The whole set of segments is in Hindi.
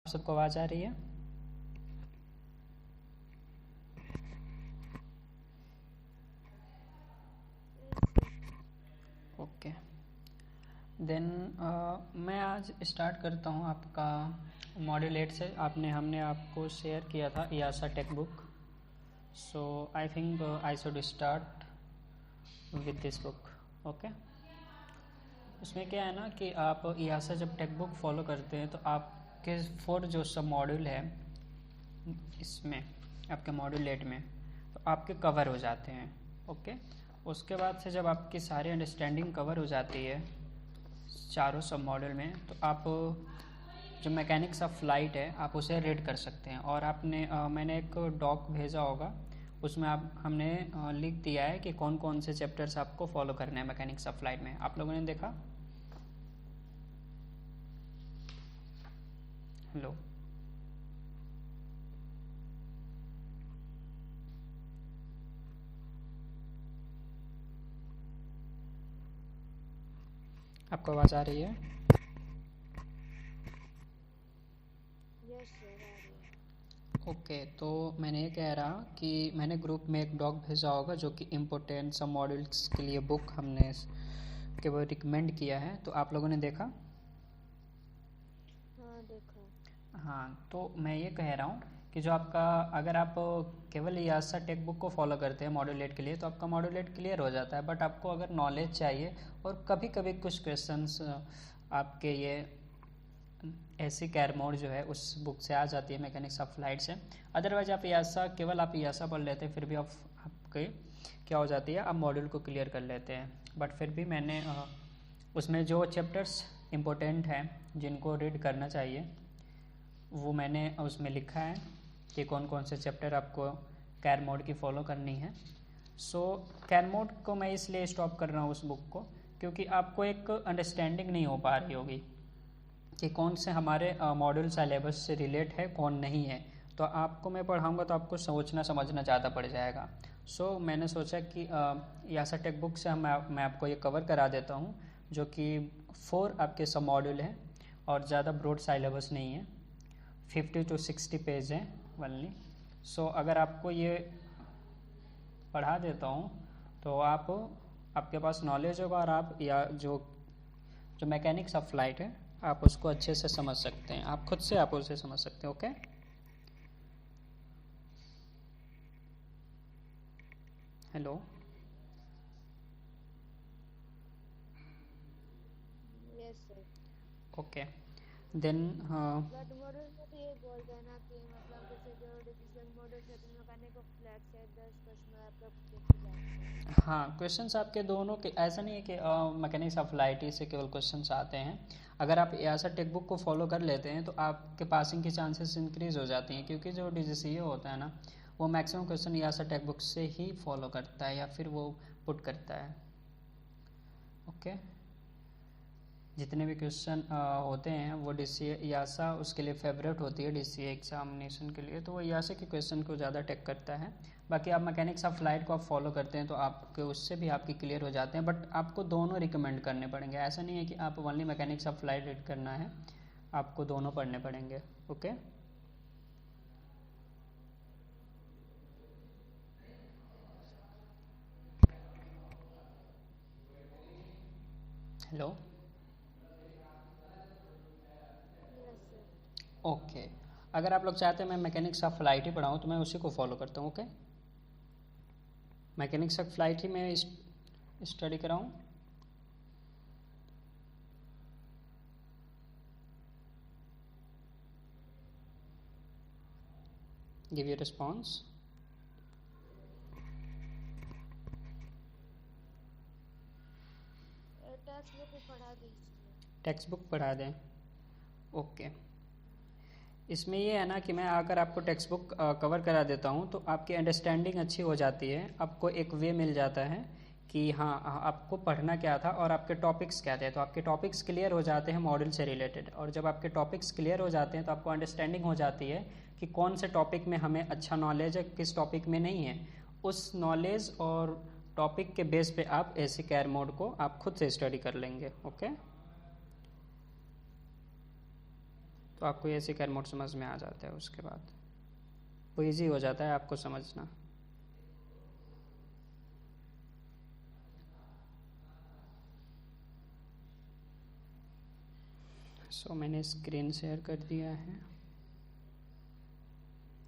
सबको आवाज़ आ रही है? ओके देन मैं आज स्टार्ट करता हूँ आपका मॉड्यूल 8 से। हमने आपको शेयर किया था यासा tech book, so I think I should start with this book. Okay, उसमें क्या है ना कि आप यासा जब टेक बुक फॉलो करते हैं तो आपके 4 जो सब मॉड्यूल है इसमें आपके मॉड्यूल 8 में तो आपके कवर हो जाते हैं। ओके, उसके बाद से जब आपकी सारी अंडरस्टैंडिंग कवर हो जाती है चारों सब मॉड्यूल में तो आप जो मैकेनिक्स ऑफ फ्लाइट है आप उसे रीड कर सकते हैं। और मैंने एक डॉक भेजा होगा, उसमें हमने लिख दिया है कि कौन कौन से चैप्टर्स आपको फॉलो करने हैं मैकेनिक्स ऑफ फ्लाइट में। आप लोगों ने देखा? हेलो, आपको आवाज़ आ रही है? ओके, तो मैंने ये कह रहा कि मैंने ग्रुप में एक डॉक भेजा होगा जो कि इम्पोर्टेंट सब मॉड्यूल्स के लिए बुक हमने के वो रिकमेंड किया है। तो आप लोगों ने देखा? हाँ देखा। हाँ, तो मैं ये कह रहा हूँ कि जो आपका अगर आप केवल यासा टेक बुक को फॉलो करते हैं मॉड्यूल 8 के लिए तो आपका मॉड्यूल 8 क्लियर हो जाता है। बट आपको अगर नॉलेज चाहिए और कभी कभी कुछ क्वेश्चंस आपके ये ऐसी कैर मोड जो है उस बुक से आ जाती है मैकेनिक्स ऑफ फ्लाइट से। अदरवाइज आप यासा पढ़ लेते हैं फिर भी आपके क्या हो जाती है, आप मॉड्यूल को क्लियर कर लेते हैं। बट फिर भी मैंने उसमें जो चैप्टर्स इम्पोर्टेंट हैं जिनको रीड करना चाहिए वो मैंने उसमें लिखा है कि कौन कौन से चैप्टर आपको कैर मोड की फ़ॉलो करनी है। सो कैर मोड को मैं इसलिए स्टॉप कर रहा हूँ उस बुक को क्योंकि आपको एक अंडरस्टैंडिंग नहीं हो पा रही होगी कि कौन से हमारे मॉड्यूल सिलेबस से रिलेट है कौन नहीं है। तो आपको मैं पढ़ाऊँगा तो आपको सोचना समझना ज़्यादा पड़ जाएगा। सो मैंने सोचा कि यासा टेक बुक से मैं आपको ये कवर करा देता हूँ जो कि 4 आपके सब मॉड्यूल हैं और ज़्यादा ब्रॉड सिलेबस नहीं है, 50 to 60 पेज हैं वनली। सो अगर आपको ये पढ़ा देता हूँ तो आपके पास नॉलेज होगा और आप या जो मैकेनिक्स ऑफ फ्लाइट है आप उसको अच्छे से समझ सकते हैं, आप खुद से आप उसे समझ सकते हैं। Okay, hello, yes sir. Okay then but model में तो ये बोलते हैं ना कि मतलब जैसे जो decision model setting mechanic of flat से 10 क्वेश्चन आपका पूछे जाते हैं। हाँ, क्वेश्चंस आपके दोनों के ऐसा नहीं है कि मैकेनिक्स ऑफ फ्लाइट ही से केवल क्वेश्चंस आते हैं। अगर आप यासा टेक बुक को फॉलो कर लेते हैं तो आपके पासिंग की चांसेस इंक्रीज हो जाती हैं क्योंकि जो DGCA होता है ना वो मैक्सिमम क्वेश्चन यासा टेक बुक से ही फॉलो करता है या फिर वो पुट करता है। ओके, जितने भी क्वेश्चन होते हैं वो DCA यासा उसके लिए फेवरेट होती है DCA एग्जामिनेशन के लिए, तो वो यासा के क्वेश्चन को ज़्यादा टेक करता है। बाकी आप मैकेनिक्स ऑफ फ्लाइट को आप फॉलो करते हैं तो आपके उससे भी आपकी क्लियर हो जाते हैं। बट आपको दोनों रिकमेंड करने पड़ेंगे, ऐसा नहीं है कि आप only mechanics of flight read करना है, आपको दोनों पढ़ने पड़ेंगे। Okay, hello, yes sir. Okay. अगर आप लोग चाहते हैं मैं मैकेनिक्स ऑफ फ्लाइट ही पढ़ाऊँ तो मैं उसी को फॉलो करता हूँ। ओके, मैकेनिक्स ऑफ फ्लाइट ही मैं स्टडी कराऊँ। Give your response. Text book भी पढ़ा दीजिए। टेक्स्ट बुक पढ़ा दें? ओके, इसमें ये है ना कि मैं अगर आपको टेक्स्ट बुक कवर करा देता हूँ तो आपकी अंडरस्टैंडिंग अच्छी हो जाती है, आपको एक वे मिल जाता है कि हाँ आपको पढ़ना क्या था और आपके टॉपिक्स क्या थे। तो आपके टॉपिक्स क्लियर हो जाते हैं मॉड्यूल से रिलेटेड, और जब आपके टॉपिक्स क्लियर हो जाते हैं तो आपको अंडरस्टैंडिंग हो जाती है कि कौन से टॉपिक में हमें अच्छा नॉलेज है, किस टॉपिक में नहीं है। उस नॉलेज और टॉपिक के बेस पे आप ऐसे कैर मोड को आप खुद से स्टडी कर लेंगे। ओके, तो आपको ये सिकर मोड समझ में आ जाता है, उसके बाद वो इजी हो जाता है आपको समझना। सो मैंने स्क्रीन शेयर कर दिया है,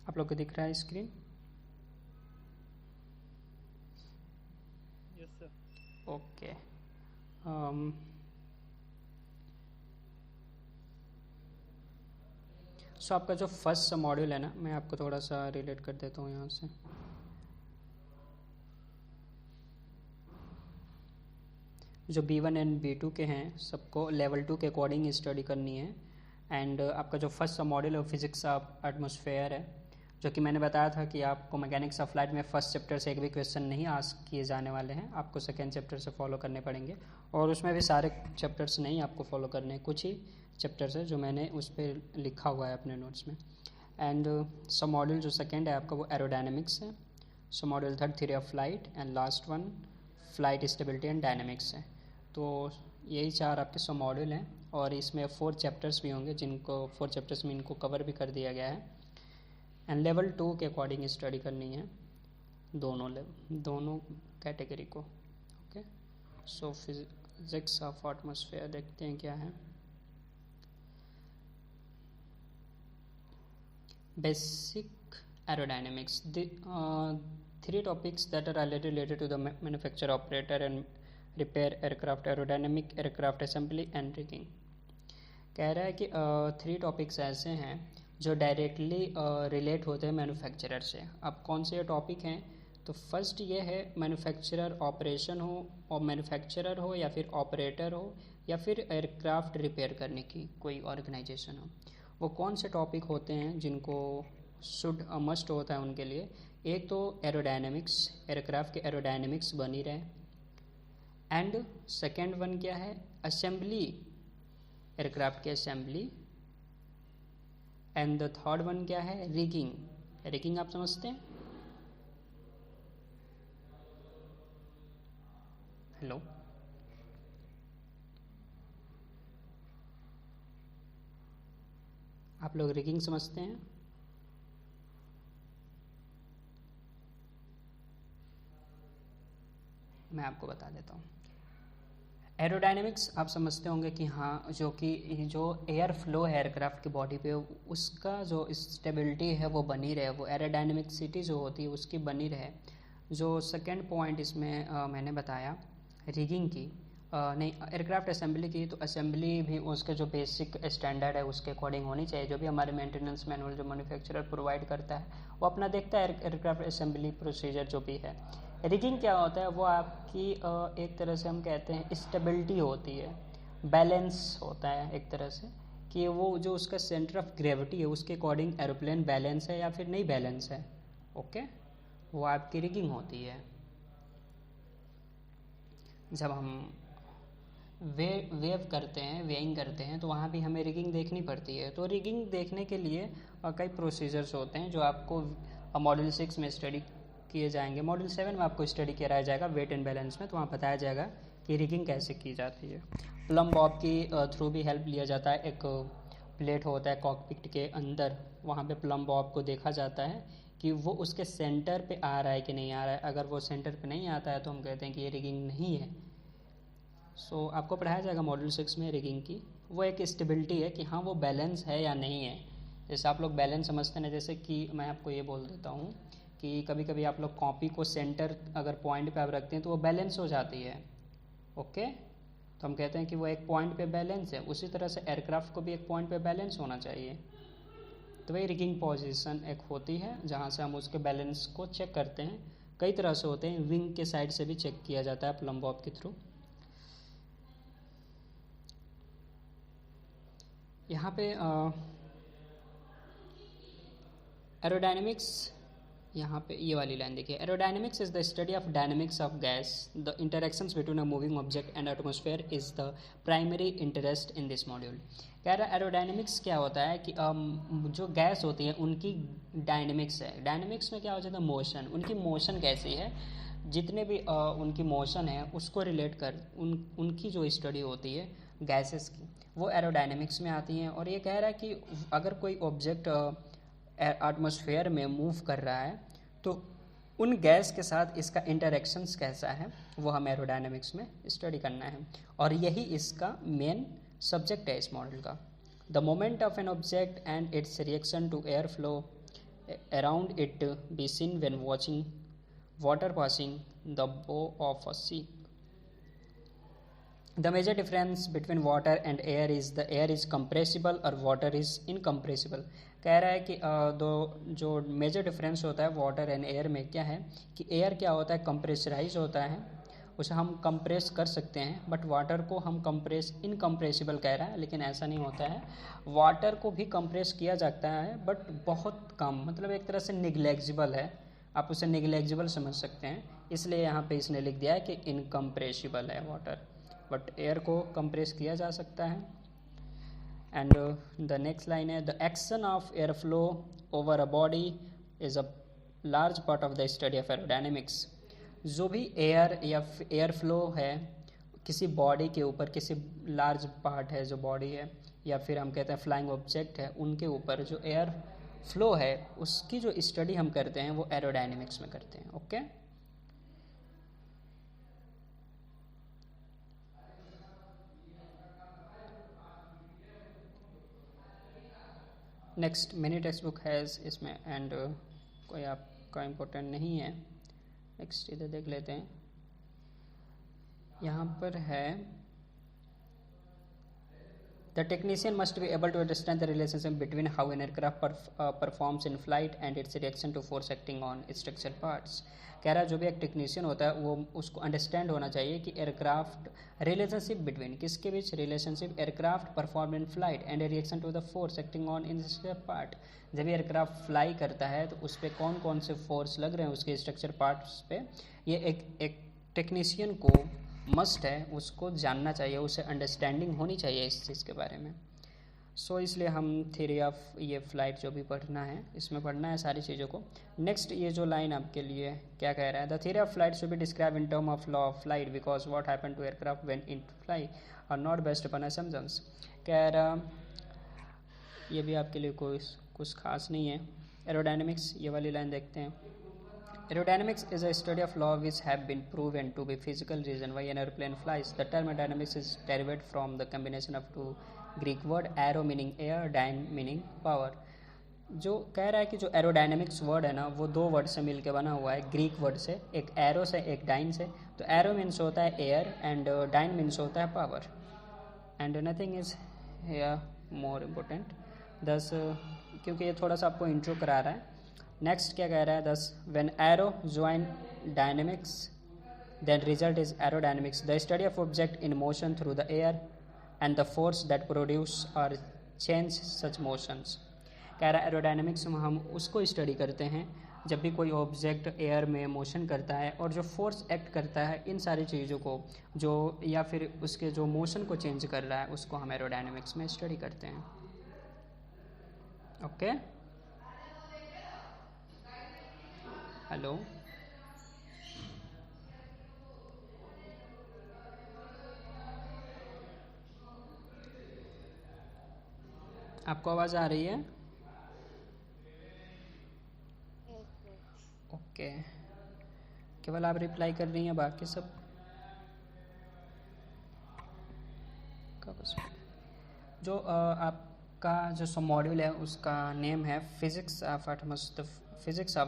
आप लोग को दिख रहा है स्क्रीन? Yes sir. ओके। सो आपका जो फर्स्ट मॉड्यूल है ना, मैं आपको थोड़ा सा रिलेट कर देता हूँ यहाँ से। जो B1 एंड B2 के हैं सबको लेवल 2 के अकॉर्डिंग स्टडी करनी है। एंड आपका जो फर्स्ट मॉड्यूल है वो फिजिक्स ऑफ एटमॉस्फेयर है, जो कि मैंने बताया था कि आपको मैकेनिक्स ऑफ लाइट में फर्स्ट चैप्टर से एक भी क्वेश्चन नहीं आस्क किए जाने वाले हैं, आपको सेकेंड चैप्टर से फॉलो करने पड़ेंगे। और उसमें भी सारे चैप्टर्स नहीं आपको फॉलो करने हैं, कुछ ही चैप्टर्स है जो मैंने उस पर लिखा हुआ है अपने नोट्स में। एंड सब मॉड्यूल जो सेकेंड है आपका वो एरोडायनेमिक्स है। So module third theory of flight and last one flight stability and dynamics है। तो यही चार आपके सब मॉड्यूल हैं और इसमें 4 चैप्टर्स भी होंगे, जिनको 4 चैप्टर्स में इनको कवर भी कर दिया गया है। एंड लेवल 2 के अकॉर्डिंग स्टडी करनी है दोनों कैटेगरी को। Okay, so physics of atmosphere देखते हैं क्या है। Basic aerodynamics, 3 topics that are related to the manufacture, operator and repair aircraft, aerodynamic, aircraft assembly and rigging। कह रहा है कि 3 टॉपिक्स ऐसे हैं जो डायरेक्टली रिलेट होते हैं मैन्युफैक्चरर से। अब कौन से टॉपिक हैं? तो फर्स्ट ये है मैन्युफैक्चरर ऑपरेशन हो, और मैन्युफैक्चरर हो या फिर ऑपरेटर हो या फिर एयरक्राफ्ट रिपेयर करने की कोई ऑर्गेनाइजेशन हो। वो कौन से टॉपिक होते हैं जिनको शुड मस्ट होता है उनके लिए? एक तो एरोडायनेमिक्स, एयरक्राफ्ट के एरोडायनेमिक्स बनी रहे। एंड सेकेंड वन क्या है? असेंबली, एयरक्राफ्ट की assembly. And the third one क्या है? रिगिंग। रिगिंग आप समझते हैं? हेलो, आप लोग रिगिंग समझते हैं? मैं आपको बता देता हूँ। एरोडायनेमिक्स आप समझते होंगे कि हाँ, जो एयर फ्लो है एयरक्राफ्ट की बॉडी पे, उसका जो स्टेबिलिटी है वो बनी रहे, वो एरोडायनेमिक्सिटी जो होती है उसकी बनी रहे। जो सेकंड पॉइंट इसमें मैंने बताया रिगिंग की, नहीं एयरक्राफ्ट असेंबली की, तो असेंबली भी उसके जो बेसिक स्टैंडर्ड है उसके अकॉर्डिंग होनी चाहिए। जो भी हमारे मेंटेनेंस मैनुअल जो मैन्युफैक्चरर प्रोवाइड करता है वो अपना देखता है एयरक्राफ्ट असेंबली प्रोसीजर जो भी है। रिगिंग क्या होता है? वो आपकी एक तरह से हम कहते हैं स्टेबिलिटी होती है, बैलेंस होता है एक तरह से, कि वो जो उसका सेंटर ऑफ ग्रेविटी है उसके अकॉर्डिंग एरोप्लेन बैलेंस है या फिर नहीं बैलेंस है। ओके, वो आपकी रिगिंग होती है। जब हम वेव करते हैं, वेइंग करते हैं, तो वहाँ भी हमें रिगिंग देखनी पड़ती है। तो रिगिंग देखने के लिए कई प्रोसीजर्स होते हैं जो आपको मॉड्यूल 6 में स्टडी किए जाएंगे। मॉड्यूल 7 में आपको स्टडी कराया जाएगा वेट एंड बैलेंस में, तो वहाँ बताया जाएगा कि रिगिंग कैसे की जाती है। प्लम बॉब की थ्रू भी हेल्प लिया जाता है। एक प्लेट होता है कॉकपिट के अंदर, वहाँ पे प्लम बॉब को देखा जाता है कि वो उसके सेंटर पे आ रहा है कि नहीं आ रहा है। अगर वो सेंटर पे नहीं आता है तो हम कहते हैं कि ये रिगिंग नहीं है। सो आपको पढ़ाया जाएगा मॉड्यूल 6 में रिगिंग की। वो एक स्टेबिलिटी है कि हाँ वो बैलेंस है या नहीं है। जैसे आप लोग बैलेंस समझते हैं, जैसे कि मैं आपको ये बोल देता हूँ कि कभी कभी आप लोग कॉपी को सेंटर अगर पॉइंट पे आप रखते हैं तो वो बैलेंस हो जाती है। ओके, तो हम कहते हैं कि वो एक पॉइंट पे बैलेंस है। उसी तरह से एयरक्राफ्ट को भी एक पॉइंट पे बैलेंस होना चाहिए। तो वही रिगिंग पोजीशन एक होती है जहाँ से हम उसके बैलेंस को चेक करते हैं। कई तरह से होते हैं, विंग के साइड से भी चेक किया जाता है प्लम बॉब के थ्रू। यहाँ पे एरोडायनेमिक्स, यहाँ पे ये वाली लाइन देखिए, aerodynamics is the study of dynamics of gas, the interactions between a moving object and atmosphere is the primary interest in this module. कह रहा है एरोडायनेमिक्स क्या होता है कि जो गैस होती है उनकी डायनेमिक्स है। डायनेमिक्स में क्या हो जाता है? मोशन, उनकी मोशन कैसी है, जितने भी उनकी मोशन है उसको रिलेट कर उनकी जो स्टडी होती है गैसेस की, वो एरोडायनेमिक्स में आती हैं। और ये कह रहा है कि अगर कोई ऑब्जेक्ट एटमॉस्फेयर में मूव कर रहा है तो उन गैस के साथ इसका इंटरेक्शंस कैसा है वो हमें एरोडायनेमिक्स में स्टडी करना है, और यही इसका मेन सब्जेक्ट है इस मॉडल का। The moment of an object and its reaction to air flow around it be seen when watching water passing the bow of a sea. The major difference between water and air is the air is compressible और water is incompressible। कह रहा है कि दो जो मेजर डिफरेंस होता है वाटर एंड एयर में क्या है कि एयर क्या होता है, कंप्रेशराइज होता है, उसे हम कंप्रेस कर सकते हैं, बट वाटर को हम कंप्रेस इनकम्प्रेसिबल कह रहा है, लेकिन ऐसा नहीं होता है। वाटर को भी कंप्रेस किया जाता है बट बहुत कम, मतलब एक तरह से निग्लेक्जिबल है, आप उसे निग्लेक्जिबल समझ सकते हैं, इसलिए यहाँ पे इसने लिख दिया है कि इनकम्प्रेसिबल है वाटर, बट एयर को कंप्रेस किया जा सकता है। एंड द नेक्स्ट लाइन है the action of air flow over a body is a large part of the study of aerodynamics. जो भी एयर या एयर फ्लो है किसी बॉडी के ऊपर, किसी लार्ज पार्ट है जो बॉडी है, या फिर हम कहते हैं फ्लाइंग ऑब्जेक्ट है, उनके ऊपर जो एयर फ्लो है उसकी जो स्टडी हम करते हैं वो एरोडायनेमिक्स में करते हैं। Okay next mini text book has इसमें एंड कोई आपका इम्पोर्टेंट नहीं है। नेक्स्ट इधर देख लेते हैं, यहाँ पर है the technician must be able to understand the relationship between how an aircraft performs in flight and its reaction to force acting on structure parts. कह रहा है जो भी एक टेक्नीशियन होता है वो उसको अंडरस्टैंड होना चाहिए कि एयरक्राफ्ट रिलेशनशिप बिटवीन किसके बीच, relationship aircraft perform in flight and reaction to the force acting on in structure part. जब एयरक्राफ्ट फ्लाई करता है तो उस पर कौन कौन से फोर्स लग रहे हैं उसके स्ट्रक्चर पार्ट्स पे, ये एक टेक्नीशियन को मस्ट है, उसको जानना चाहिए, उसे अंडरस्टैंडिंग होनी चाहिए इस चीज़ के बारे में। सो इसलिए हम थ्योरी ऑफ ये फ्लाइट जो भी पढ़ना है इसमें पढ़ना है सारी चीज़ों को। नेक्स्ट ये जो लाइन आपके लिए क्या कह रहा है, the theory of flight should be describe in term of law of flight because what happen to aircraft when in fly are not based upon assumptions. कह रहा ये भी आपके लिए कोई कुछ खास नहीं है। एरोडायनेमिक्स ये वाली लाइन देखते हैं, aerodynamics is a study of law which have been proven to be physical reason why an airplane flies. The term aerodynamics is derived from the combination of two Greek word aero meaning air, dyne meaning power। जो कह रहा है कि जो एरोडायनेमिक्स वर्ड है ना वो दो वर्ड से मिलके बना हुआ है, ग्रीक वर्ड से, एक एरो से एक डाइन से। तो एरो मीन्स होता है एयर एंड डाइन मीन्स होता है power, and nothing is here more important. दस क्योंकि ये थोड़ा सा आपको इंट्रो करा रहा है। नेक्स्ट क्या कह रहा है, thus when aero join dynamics then result is aerodynamics, the study of object in motion through the air and the force that produce और चेंज सच मोशंस। कह रहा है एरोडायनेमिक्स में हम उसको स्टडी करते हैं जब भी कोई ऑब्जेक्ट एयर में मोशन करता है और जो फोर्स एक्ट करता है इन सारी चीज़ों को जो या फिर उसके जो मोशन को चेंज कर रहा है उसको हम एरोडायनेमिक्स में स्टडी करते हैं। ओके हेलो आपको आवाज़ आ रही है? ओके केवल आप रिप्लाई कर रही हैं, बाकी सब जो आपका जो मॉड्यूल है उसका नेम है फिजिक्स ऑफ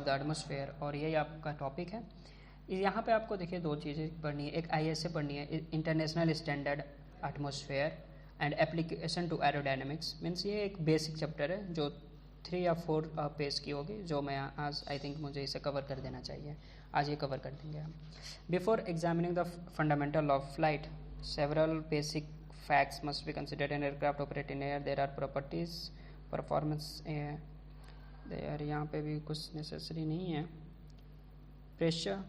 एटमॉस्फेयर और यही आपका टॉपिक है। यहाँ पे आपको देखिए दो चीज़ें पढ़नी है, एक ISA पढ़नी है, international standard atmosphere and application to aerodynamics. Means ये एक बेसिक चैप्टर है जो 3 या 4 पेज की होगी, जो मैं आज आई थिंक मुझे इसे कवर कर देना चाहिए, आज ये कवर कर देंगे हम। Before examining the fundamental of flight several basic facts must be considered in aircraft operate in air, there are properties performance there, यहाँ पे भी कुछ नेसेसरी नहीं है। प्रेशर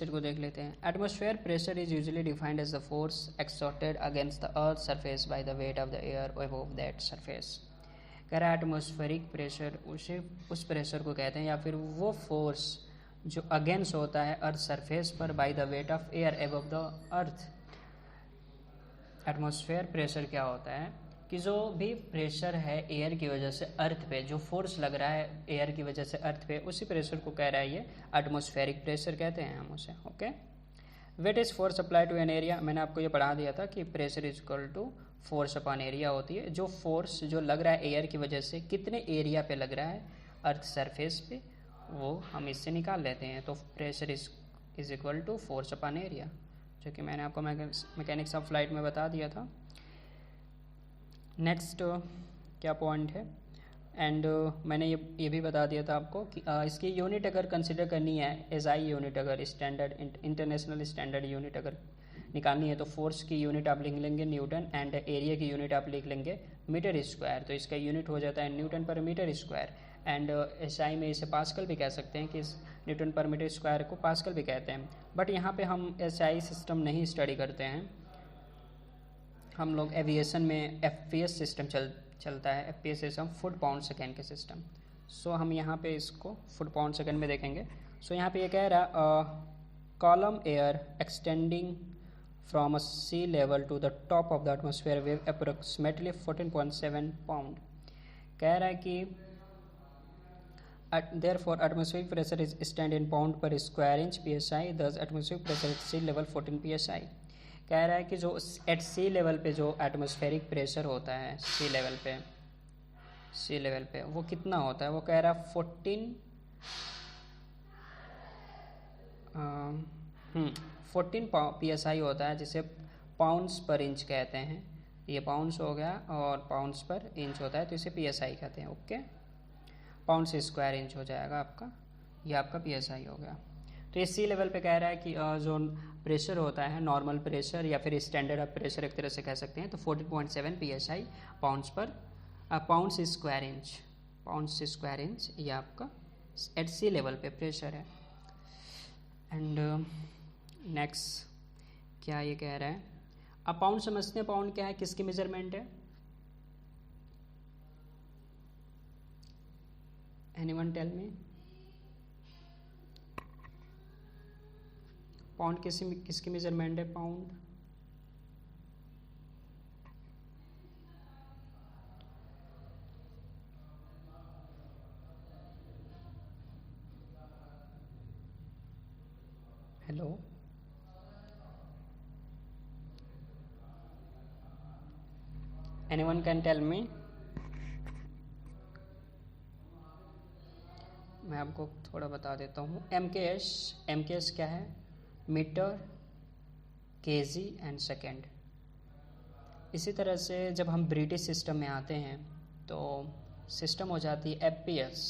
को देख लेते हैं। Atmosphere pressure is usually defined as the force exerted against the earth surface by the weight of the air above that surface. कह रहा है एटमॉस्फेरिक प्रेशर उस प्रेशर को कहते हैं या फिर वो फोर्स जो अगेंस्ट होता है अर्थ सरफेस पर bye the weight of air above the earth. Atmosphere pressure क्या होता है कि जो भी प्रेशर है एयर की वजह से अर्थ पे, जो फोर्स लग रहा है एयर की वजह से अर्थ पे, उसी प्रेशर को कह रहा है ये एटमॉस्फेरिक प्रेशर कहते हैं हम उसे। Okay, weight is force apply to an area, मैंने आपको ये पढ़ा दिया था कि pressure is equal to force upon area होती है। जो फोर्स जो लग रहा है एयर की वजह से कितने एरिया पे लग रहा है अर्थ सरफेस पे, वो हम इससे निकाल लेते हैं। तो pressure is equal to force upon area, जो कि मैंने आपको मैकेनिक्स ऑफ फ्लाइट में बता दिया था। नेक्स्ट क्या पॉइंट है, एंड मैंने ये भी बता दिया था आपको कि इसकी यूनिट अगर कंसिडर करनी है एसआई यूनिट, अगर स्टैंडर्ड इंटरनेशनल स्टैंडर्ड यूनिट अगर निकालनी है तो फोर्स की यूनिट आप लिख लेंगे न्यूटन, एंड एरिया की यूनिट आप लिख लेंगे मीटर स्क्वायर। तो इसका यूनिट हो जाता है न्यूटन पर मीटर स्क्वायर, एंड एसआई में इसे पास्कल भी कह सकते हैं कि न्यूटन पर मीटर स्क्वायर को पास्कल भी कहते हैं। बट यहाँ पे हम एसआई सिस्टम नहीं स्टडी करते हैं, हम लोग एविएशन में एफपीएस सिस्टम चलता है। FPS system foot pound second के सिस्टम। सो हम यहाँ पे इसको फुट पाउंड सेकेंड में देखेंगे। सो यहाँ पे ये कह रहा column air extending from a sea level to the top of the atmosphere weighs approximately 14.7 pound. कह रहा है कि therefore atmospheric pressure is stand in pound per square inch psi, thus atmospheric pressure at sea level 14 psi। कह रहा है कि जो एट सी लेवल पे जो एटमॉस्फेरिक प्रेशर होता है सी लेवल पे वो कितना होता है, वो कह रहा है 14 psi होता है, जिसे पाउंड्स पर इंच कहते हैं। ये पाउंड्स हो गया और पाउंड्स पर इंच होता है, तो इसे psi कहते हैं। ओके, पाउंड से स्क्वायर इंच हो जाएगा आपका, ये आपका psi हो गया। तो ये सी लेवल पे कह रहा है कि जो प्रेशर होता है नॉर्मल प्रेशर या फिर स्टैंडर्ड ऑफ प्रेशर एक तरह से कह सकते हैं, तो 14.7 psi पाउंड्स पर पाउंड्स स्क्वायर इंच ये आपका एट सी लेवल पे प्रेशर है। एंड नेक्स्ट क्या ये कह रहा है, अब पाउंड समझते हैं। पाउंड क्या है, किसकी मेजरमेंट है? एनीवन टेल मी, पाउंड किसकी मेजरमेंट है? Pound hello, anyone can tell me? मैं आपको थोड़ा बता देता हूँ। एमकेएस क्या है? Metre, KG and second. इसी तरह से जब हम ब्रिटिश सिस्टम में आते हैं तो सिस्टम हो जाती है एफपीएस।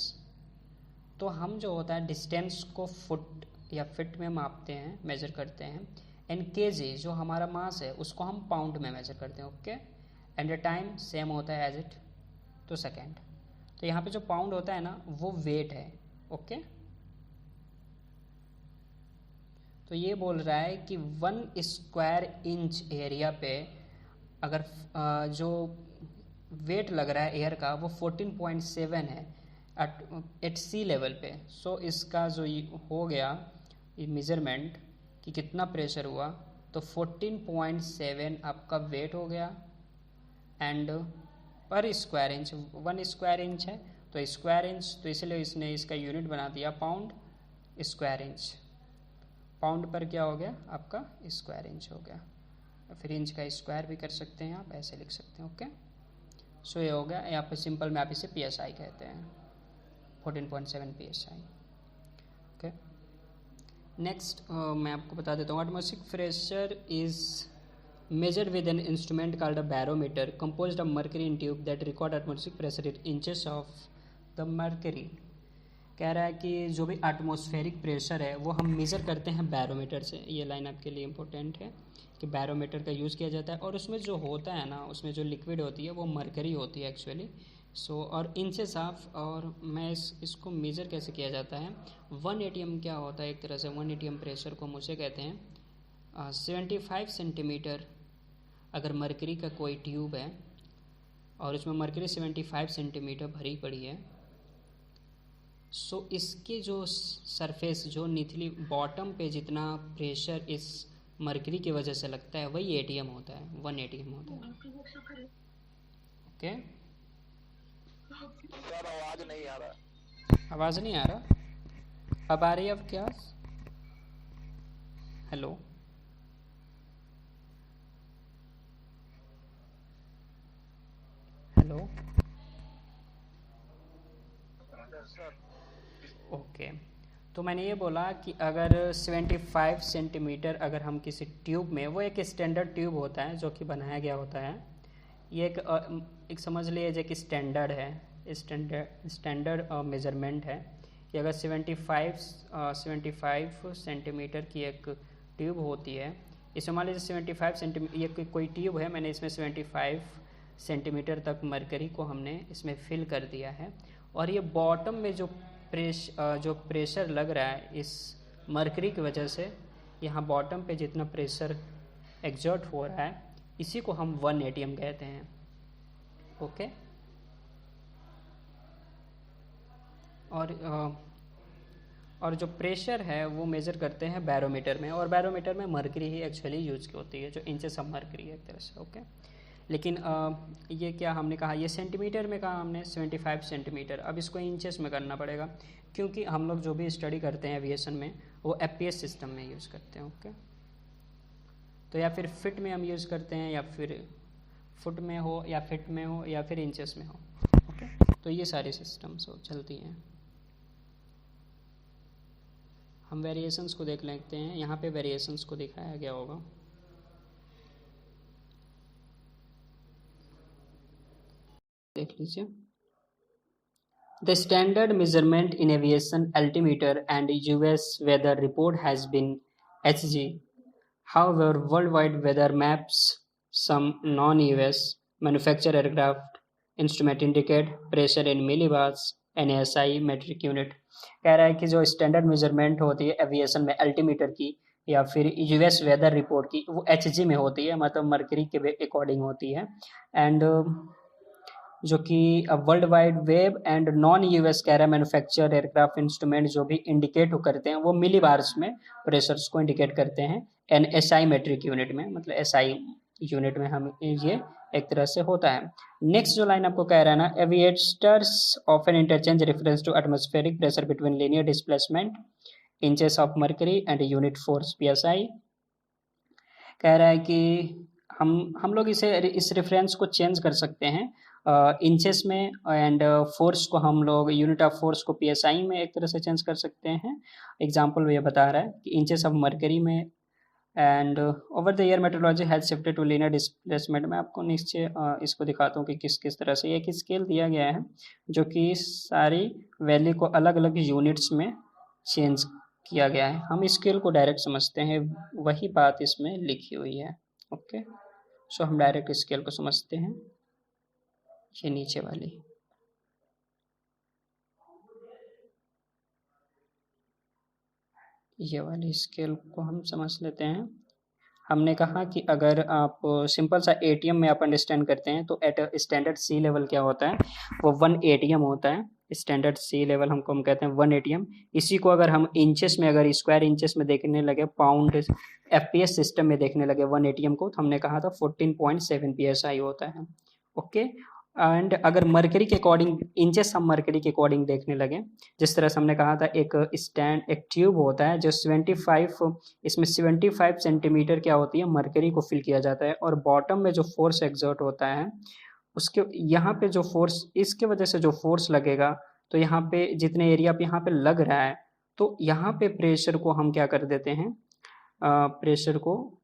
तो हम जो होता है डिस्टेंस को फुट या फिट में मापते हैं, मेजर करते हैं। एंड केजी जो हमारा मास है उसको हम पाउंड में मेजर करते हैं। ओके, एंड टाइम सेम होता है एज इट तो सेकेंड। तो यहाँ पे जो पाउंड होता है ना वो वेट है। ओके, तो ये बोल रहा है कि 1 स्क्वायर इंच एरिया पे अगर जो वेट लग रहा है एयर का वो 14.7 है एट सी लेवल पे। सो इसका जो हो गया ये मेजरमेंट कि कितना प्रेशर हुआ, तो 14.7 आपका वेट हो गया। एंड पर स्क्वायर इंच 1 स्क्वायर इंच है तो स्क्वायर इंच, तो इसलिए इसने इसका यूनिट बना दिया पाउंड स्क्वायर इंच। पाउंड पर क्या हो गया आपका स्क्वायर इंच हो गया। फिर इंच का स्क्वायर भी कर सकते हैं आप, ऐसे लिख सकते हैं। ओके, सो ये हो गया। यहाँ पर सिंपल में आप इसे psi कहते हैं, 14.7 psi। ओके, नेक्स्ट मैं आपको बता देता हूँ। Atmospheric pressure is measured with an instrument called a barometer composed of mercury in tube that record atmospheric pressure in inches of the mercury। कह रहा है कि जो भी एटमॉस्फेरिक प्रेशर है वो हम मेज़र करते हैं बैरोमीटर से। ये लाइन आपके लिए इम्पोर्टेंट है कि बैरोमीटर का यूज़ किया जाता है, और उसमें जो होता है ना उसमें जो लिक्विड होती है वो मरकरी होती है एक्चुअली। सो और इंचेस ऑफ, और मैं इसको मेज़र कैसे किया जाता है, 1 ATM क्या होता है एक तरह से 1 ATM प्रेशर को हम उसे कहते हैं 75 सेंटीमीटर। अगर मरकरी का कोई ट्यूब है और उसमें मरकरी 75 सेंटीमीटर भरी पड़ी है, सो इसके जो सरफेस जो निचली बॉटम पे जितना प्रेशर इस मरकरी की वजह से लगता है, वही एटीएम होता है, 1 एटीएम होता है। ओके, सर आवाज नहीं आ रहा। आवाज़ नहीं आ रहा? अब आ रही है? अब क्या? Hello, hello. सर ओके, तो मैंने ये बोला कि अगर 75 सेंटीमीटर अगर हम किसी ट्यूब में, वो एक स्टैंडर्ड ट्यूब होता है जो कि बनाया गया होता है, ये एक समझ लीजिए कि स्टैंडर्ड है, स्टैंडर्ड मेजरमेंट है कि अगर 75 सेंटीमीटर की एक ट्यूब होती है, इसमें मान लीजिए 75 सेंटीमीटर, ये कोई ट्यूब है, मैंने इसमें 75 सेंटीमीटर तक मरकरी को हमने इसमें फिल कर दिया है, और ये बॉटम में जो प्रेशर लग रहा है इस मरकरी की वजह से, यहाँ बॉटम पे जितना प्रेशर एग्जर्ट हो रहा है, इसी को हम 1 एटीएम कहते हैं। ओके, और जो प्रेशर है वो मेज़र करते हैं बैरोमीटर में, और बैरोमीटर में मरकरी ही एक्चुअली यूज होती है, जो इंचेस ऑफ मरकरी है एक तरह से। ओके, लेकिन ये क्या हमने कहा, ये सेंटीमीटर में कहा हमने 75 सेंटीमीटर, अब इसको इंचेस में करना पड़ेगा, क्योंकि हम लोग जो भी स्टडी करते हैं एविएशन में वो एफपीएस सिस्टम में यूज़ करते हैं। ओके, तो या फिर फिट में हम यूज़ करते हैं, या फिर फुट में हो, या फिट में हो, या फिर इंचेस में हो। ओके, तो ये सारी सिस्टम्स चलती हैं। हम वेरिएशंस को देख लेते हैं, यहाँ पे वेरिएशंस को दिखाया गया होगा। देख लीजिए, the standard measurement in aviation altimeter and US weather report has been HG. However, worldwide weather maps, some non-US manufactured aircraft instrument indicate pressure in millibars and SI metric unit. कह रहा है कि जो स्टैंडर्ड मेजरमेंट होती है एविएशन में अल्टीमीटर की या फिर यूएस वेदर रिपोर्ट की, वो HG में होती है, मतलब मरकरी के अकॉर्डिंग होती है, एंड जो कि world wide web and non US कह रहा है मैन्युफैक्चर एयरक्राफ्ट इंस्ट्रूमेंट जो भी इंडिकेट करते हैं वो मिली बार्स में प्रेशर्स को इंडिकेट करते हैं, एंड एसआई मेट्रिक यूनिट में, मतलब एसआई यूनिट में हम ये एक तरह से होता है। नेक्स्ट जो लाइन आपको कह रहा है ना, aviators often interchange reference to atmospheric pressure between linear displacement inches of mercury and unit force PSI. कह रहा है कि हम लोग इस रेफरेंस को चेंज कर सकते हैं इंचेस में, एंड फोर्स को हम लोग यूनिट ऑफ फोर्स को पीएसआई में एक तरह से चेंज कर सकते हैं। एग्जांपल ये बता रहा है कि इंचेस ऑफ मर्करी में, and over the year metrology has shifted to linear displacement. मैं आपको निश्चय इसको दिखाता हूँ कि किस किस तरह से एक स्केल दिया गया है जो कि सारी वैल्यू को अलग अलग यूनिट्स में चेंज किया गया है। हम स्केल को डायरेक्ट समझते हैं, वही बात इसमें लिखी हुई है। ओके, सो हम डायरेक्ट स्केल को समझते हैं। ये नीचे वाली, ये वाली स्केल को हम समझ लेते हैं। हमने कहा कि अगर आप सिंपल सा एटीएम में आप अंडरस्टैंड करते हैं तो एट स्टैंडर्ड सी लेवल क्या होता है, वो 1 एटीएम होता है। स्टैंडर्ड सी लेवल हम कहते हैं 1 एटीएम। इसी को अगर हम इंचेस में, अगर स्क्वायर इंचेस में देखने लगे, पाउंड एफपीएस सिस्टम में देखने लगे 1 एटीएम को, तो हमने कहा था 14.7 पीएसआई होता है। ओके, एंड अगर मरकरी के अकॉर्डिंग, इंचेस हम मरकरी के अकॉर्डिंग देखने लगे, जिस तरह से हमने कहा था एक ट्यूब होता है जो 75 सेंटीमीटर क्या होती है मरकरी को फिल किया जाता है, और बॉटम में जो फोर्स एग्जर्ट होता है उसके यहाँ पे जो फोर्स, इसके वजह से जो फोर्स लगेगा, तो यहाँ पे जितने एरिया पे यहाँ पे लग रहा है, तो यहाँ पे प्रेशर को हम क्या कर देते हैं, प्रेशर को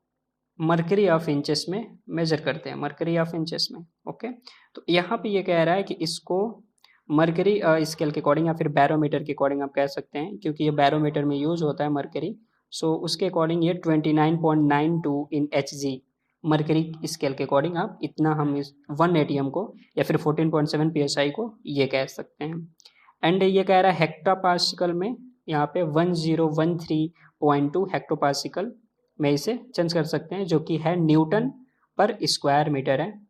मरकरी ऑफ इंचेस में मेजर करते हैं, मरकरी ऑफ इंचेस में। ओके, तो यहाँ पे ये कह रहा है कि इसको मरकरी स्केल के अकॉर्डिंग या फिर बैरोमीटर के अकॉर्डिंग आप कह सकते हैं, क्योंकि ये बैरोमीटर में यूज होता है मरकरी, सो उसके अकॉर्डिंग ये 29.92 इन HG मरकरी स्केल के अकॉर्डिंग आप इतना हम इस 1 एटीएम को या फिर 14.7 psi को ये कह सकते हैं। एंड ये कह रहा है हेक्टोपास्कल में, यहाँ पे 1013.2 हेक्टोपास्कल में इसे चेंज कर सकते हैं, जो कि है न्यूटन पर स्क्वायर मीटर है।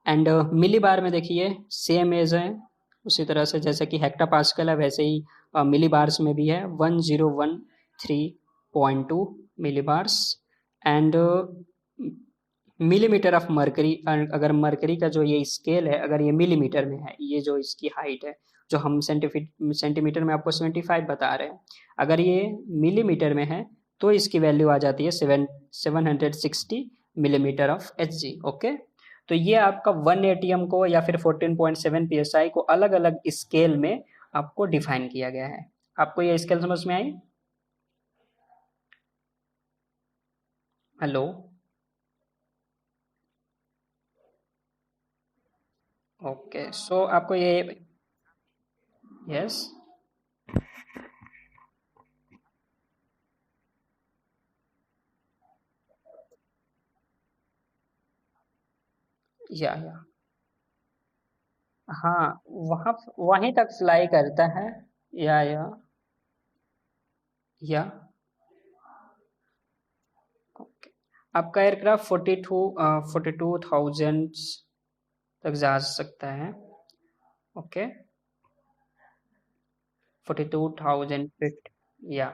एंड मिली बार में देखिए सेम एज है, उसी तरह से जैसे कि हेक्टोपास्कल है वैसे ही मिली बार्स में भी है 1013.2 millibars. And millimetre of mercury, अगर मरकरी का जो ये स्केल है अगर ये मिलीमीटर में है, ये जो इसकी हाइट है जो हम सेंटीमीटर में आपको 75 बता रहे हैं, अगर ये मिलीमीटर में है तो इसकी वैल्यू आ जाती है 760 मिलीमीटर ऑफ Hg। ओके, तो ये आपका 1 एटीएम को या फिर 14.7 psi को अलग अलग स्केल में आपको डिफाइन किया गया है। आपको ये स्केल समझ में आई? हेलो, ओके, सो आपको ये, यस, या हाँ, वहाँ वहीं तक फ्लाई करता है। या ओके, आपका एयरक्राफ्ट 42,000 तक जा सकता है। ओके, 42,050। या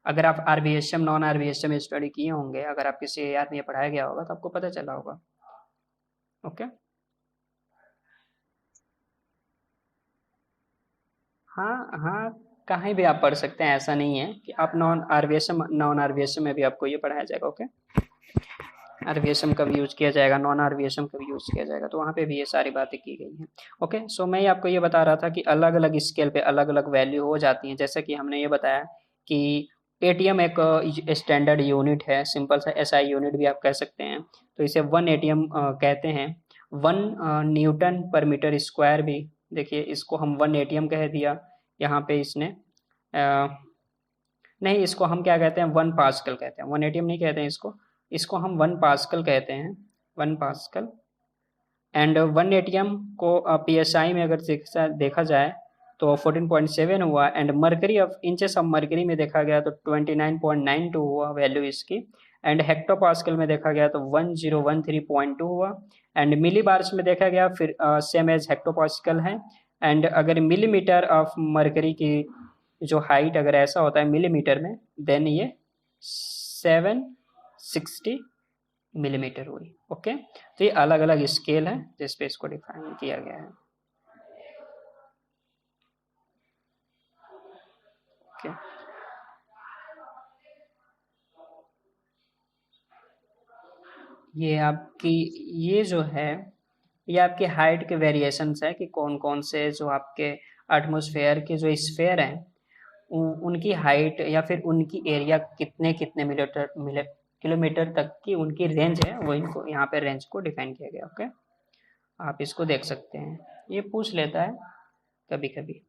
अगर आप आरबीएसएम नॉन आरबीएसएम स्टडी किए होंगे, अगर आप किसी एआर में पढ़ाया गया होगा तो आपको पता चला होगा। ओके, हाँ हाँ, कहीं भी आप पढ़ सकते हैं, ऐसा नहीं है कि आप नॉन आरबीएसएम में भी आपको ये पढ़ाया जाएगा। ओके, आरवीएसएम कब यूज किया जाएगा, नॉन आरवीएसएम कब यूज किया जाएगा, तो वहाँ पे भी ये सारी बातें की गई हैं। ओके, सो मैं आपको ये बता रहा था कि अलग अलग स्केल पे अलग अलग वैल्यू हो जाती हैं। जैसे कि हमने ये बताया कि एटीएम एक स्टैंडर्ड यूनिट है, सिंपल सा एसआई यूनिट भी आप कह सकते हैं, तो इसे 1 एटीएम कहते हैं। 1 न्यूटन पर मीटर स्क्वायर भी, देखिए इसको हम 1 एटीएम कह दिया यहाँ पे इसने, नहीं, इसको हम क्या कहते हैं, 1 पास्कल कहते हैं, 1 एटीएम नहीं कहते हैं इसको, इसको हम 1 पास्कल कहते हैं, 1 पास्कल। एंड 1 एटीएम को पीएसआई में अगर देखा जाए तो 14.7 हुआ, and mercury of inches of mercury में देखा गया तो 29.92 हुआ वैल्यू इसकी, एंड हेक्टो पास्कल में देखा गया तो 1013.2 हुआ, एंड मिली बार्स में देखा गया फिर सेम एज हेक्टो पास्कल है। एंड अगर मिलीमीटर ऑफ मरकरी की जो हाइट अगर ऐसा होता है मिलीमीटर में, देन ये 760 मिलीमीटर हुई। ओके, तो ये अलग अलग स्केल है जिस पे इसको डिफाइन किया गया है। ओके, ये आपकी, ये जो है ये आपकी हाइट के वेरिएशंस है कि कौन कौन से जो आपके एटमॉस्फेयर के जो स्फेयर हैं उनकी हाइट या फिर उनकी एरिया कितने कितने किलोमीटर तक की उनकी रेंज है, वो इनको यहाँ पे रेंज को डिफाइन किया गया। ओके, आप इसको देख सकते हैं, ये पूछ लेता है कभी कभी।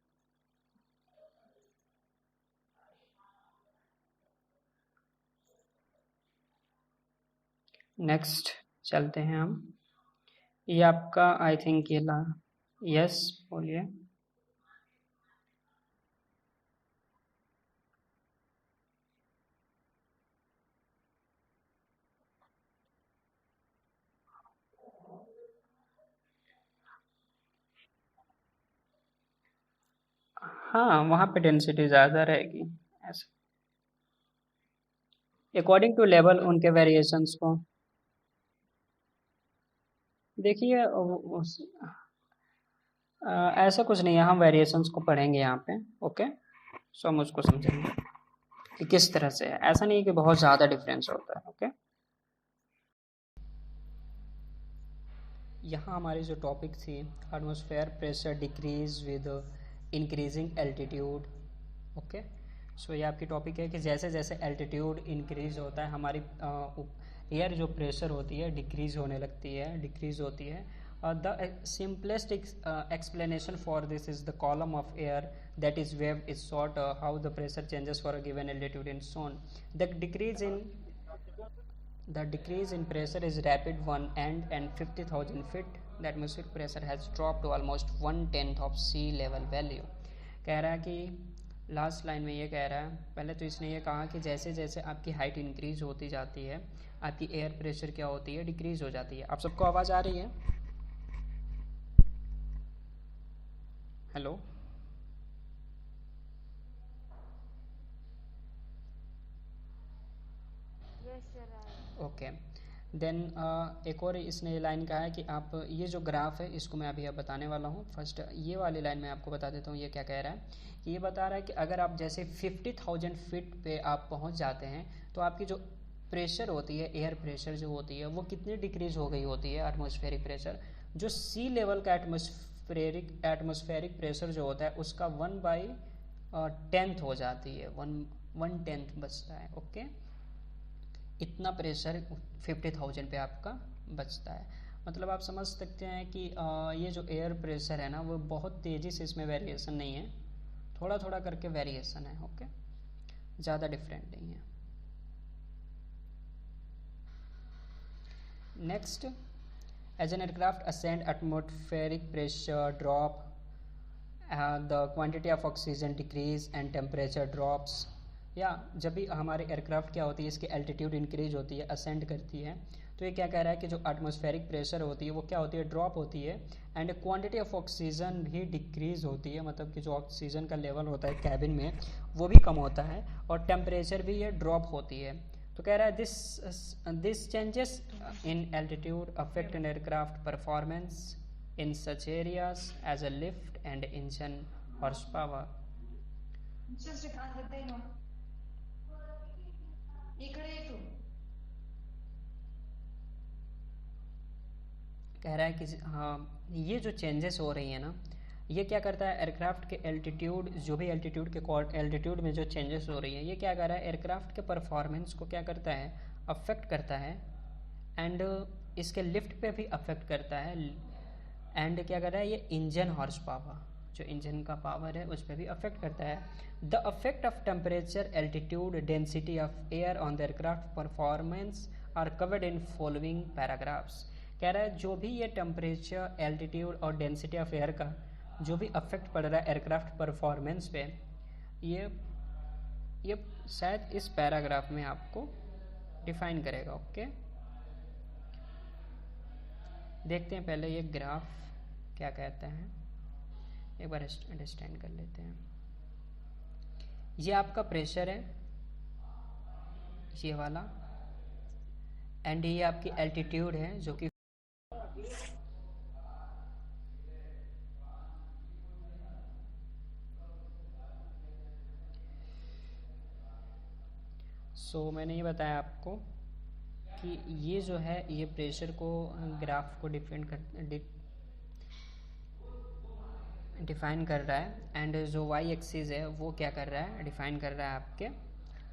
नेक्स्ट चलते हैं हम, ये आपका आई थिंक ये ला, यस बोलिए। हाँ, वहाँ पे डेंसिटी ज़्यादा रहेगी ऐसे, अकॉर्डिंग टू लेवल उनके वेरिएशंस को। देखिए ऐसा कुछ नहीं है, हम वेरिएशंस को पढ़ेंगे यहाँ पे। ओके, सो हम उसको समझेंगे कि किस तरह से है, ऐसा नहीं है कि बहुत ज़्यादा डिफरेंस होता है। ओके, यहाँ हमारी जो टॉपिक थी, atmosphere pressure decrease with increasing altitude. Okay, so ये आपकी टॉपिक है कि जैसे जैसे एल्टीट्यूड इंक्रीज होता है हमारी एयर जो प्रेशर होती है डिक्रीज होने लगती है, डिक्रीज होती है। The simplest explanation for this is the column of air that is wave is short, how the pressure changes for a given altitude and so on. The decrease in pressure is rapid one and 50,000 feet. The atmospheric pressure has dropped to almost 1/10 of sea level value. कह रहा है कि लास्ट लाइन में ये कह रहा है, पहले तो इसने ये कहा कि जैसे जैसे आपकी हाइट इंक्रीज होती जाती है आपकी एयर प्रेशर क्या होती है, डिक्रीज हो जाती है। आप सबको आवाज़ आ रही है? हेलो, यस सर आया। ओके देन एक और इसने लाइन कहा है कि आप ये जो ग्राफ है इसको मैं अभी अब बताने वाला हूँ। फर्स्ट ये वाली लाइन मैं आपको बता देता हूँ ये क्या कह रहा है कि ये बता रहा है कि अगर आप जैसे 50,000 फीट पे आप पहुँच जाते हैं तो आपकी जो प्रेशर होती है, एयर प्रेशर जो होती है वो कितनी डिक्रीज हो गई होती है, एटमॉस्फेरिक प्रेशर। जो सी लेवल का एटमॉस्फेरिक प्रेशर जो होता है उसका 1/10 हो जाती है, 1/10 बचता है। ओके इतना प्रेशर 50,000 पे आपका बचता है। मतलब आप समझ सकते हैं कि ये जो एयर प्रेशर है ना वो बहुत तेज़ी से इसमें वेरिएशन नहीं है, थोड़ा थोड़ा करके वेरिएशन है। ओके ज़्यादा डिफरेंट नहीं है। Next, as an aircraft ascend atmospheric pressure drop the quantity of oxygen decrease and temperature drops. या जब भी हमारे एयरक्राफ्ट क्या होती है इसकी एल्टीट्यूड इंक्रीज होती है, असेंड करती है, तो ये क्या कह रहा है कि जो एटमॉस्फेरिक प्रेशर होती है वो क्या होती है, ड्रॉप होती है। एंड क्वांटिटी ऑफ ऑक्सीजन भी डिक्रीज होती है, मतलब कि जो ऑक्सीजन का लेवल होता है कैबिन में वो भी कम होता है और टेम्परेचर भी ये ड्रॉप होती है। तो कह रहा है this changes in altitude affect an aircraft performance in such areas as a lift and engine horse power. कह रहा है कि हाँ ये जो चेंजेस हो रही है ना ये क्या करता है, एयरक्राफ्ट के एल्टीट्यूड, जो भी एल्टीट्यूड के एल्टीट्यूड में जो चेंजेस हो रही है ये क्या कर रहा है, एयरक्राफ्ट के परफॉर्मेंस को क्या करता है, अफेक्ट करता है। एंड इसके लिफ्ट पे भी अफेक्ट करता है। एंड क्या कर रहा है, ये इंजन हॉर्स पावर, जो इंजन का पावर है उस पर भी अफेक्ट करता है। The effect of temperature, altitude, density of air on the aircraft performance are covered in following paragraphs. कह रहा है जो भी ये टेम्परेचर, एल्टीट्यूड और डेंसिटी ऑफ एयर का जो भी अफेक्ट पड़ रहा है एयरक्राफ्ट परफॉर्मेंस पे, ये शायद इस पैराग्राफ में आपको डिफाइन करेगा। ओके देखते हैं पहले ये ग्राफ क्या कहता है, एक बार अंडरस्टैंड कर लेते हैं। ये आपका प्रेशर है ये वाला, एंड ये आपकी एल्टीट्यूड है जो कि मैंने ये बताया आपको कि ये जो है ये प्रेशर को ग्राफ को डिफाइन कर रहा है। एंड जो वाई एक्सिस है वो क्या कर रहा है, डिफाइन कर रहा है आपके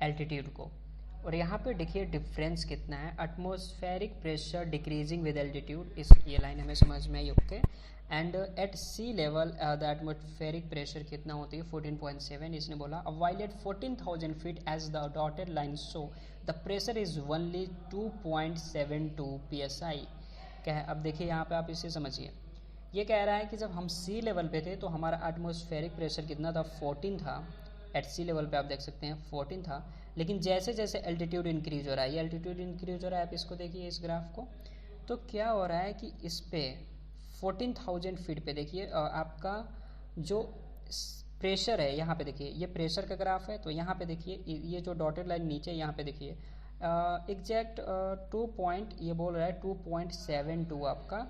एल्टीट्यूड को। और यहाँ पे देखिए डिफरेंस कितना है, atmospheric pressure decreasing with altitude, इस ये लाइन हमें समझ में आई। Okay and at sea level the atmospheric pressure कितना होती है 14.7 इसने बोला। While at 14,000 feet as the dotted line show the pressure is only 2.72 psi। क्या है, अब देखिए यहाँ पे आप इसे समझिए, ये कह रहा है कि जब हम सी लेवल पे थे तो हमारा एटमॉस्फेरिक प्रेशर कितना था, 14 था। एट सी लेवल पे आप देख सकते हैं 14 था, लेकिन जैसे जैसे एल्टीट्यूड इंक्रीज हो रहा है, ये एल्टीट्यूड इंक्रीज हो रहा है, आप इसको देखिए इस ग्राफ को, तो क्या हो रहा है कि इस पे 14,000 फीट पे देखिए आपका जो प्रेशर है, यहाँ पे देखिए ये प्रेशर का ग्राफ है, तो यहाँ पे देखिए ये जो डॉटेड लाइन नीचे यहाँ पे देखिए एग्जैक्ट 2 ये बोल रहा है 2.72 आपका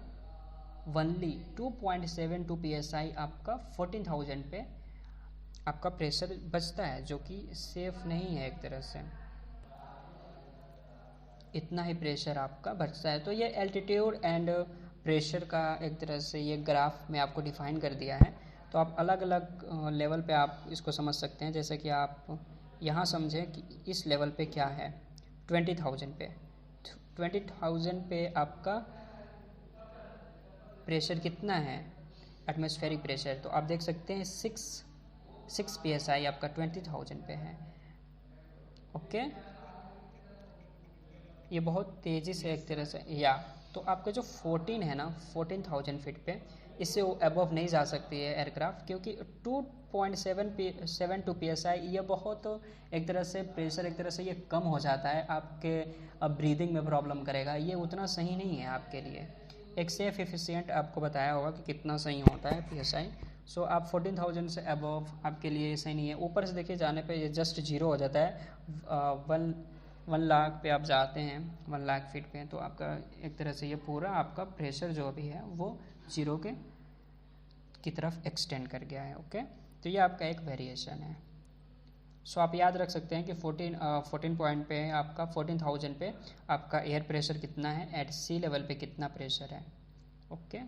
वनली 2.72 psi आपका 14,000 पे आपका प्रेशर बचता है, जो कि सेफ नहीं है एक तरह से, इतना ही प्रेशर आपका बचता है। तो ये एल्टीट्यूड एंड प्रेशर का एक तरह से ये ग्राफ में आपको डिफाइन कर दिया है। तो आप अलग अलग लेवल पे आप इसको समझ सकते हैं, जैसे कि आप यहाँ समझें कि इस लेवल पे क्या है, 20,000 पे 20,000 पे आपका प्रेशर कितना है, एटमॉस्फेरिक प्रेशर, तो आप देख सकते हैं 6 psi आपका 20,000 पे है। ओके ये बहुत तेज़ी से एक तरह से, या तो आपका जो 14 है ना 14,000 फीट पे, इससे वो अबव नहीं जा सकती है एयरक्राफ्ट, क्योंकि 2.72 psi ये बहुत एक तरह से प्रेशर एक तरह से ये कम हो जाता है, आपके अब ब्रीदिंग में प्रॉब्लम करेगा, ये उतना सही नहीं है आपके लिए। एक सेफ एफिशिएंट आपको बताया होगा कि कितना सही होता है psi। सो आप 14,000 से अबव आपके लिए सही नहीं है। ऊपर से देखिए जाने पे ये जस्ट जीरो हो जाता है, 1 लाख पे आप जाते हैं, 1 लाख फीट पे, तो आपका एक तरह से ये पूरा आपका प्रेशर जो भी है वो जीरो की तरफ एक्सटेंड कर गया है। ओके, तो ये आपका एक वेरिएशन है। सो आप याद रख सकते हैं कि 14 पॉइंट पे आपका 14,000 पे आपका एयर प्रेशर कितना है, एट सी लेवल पे कितना प्रेशर है। ओके,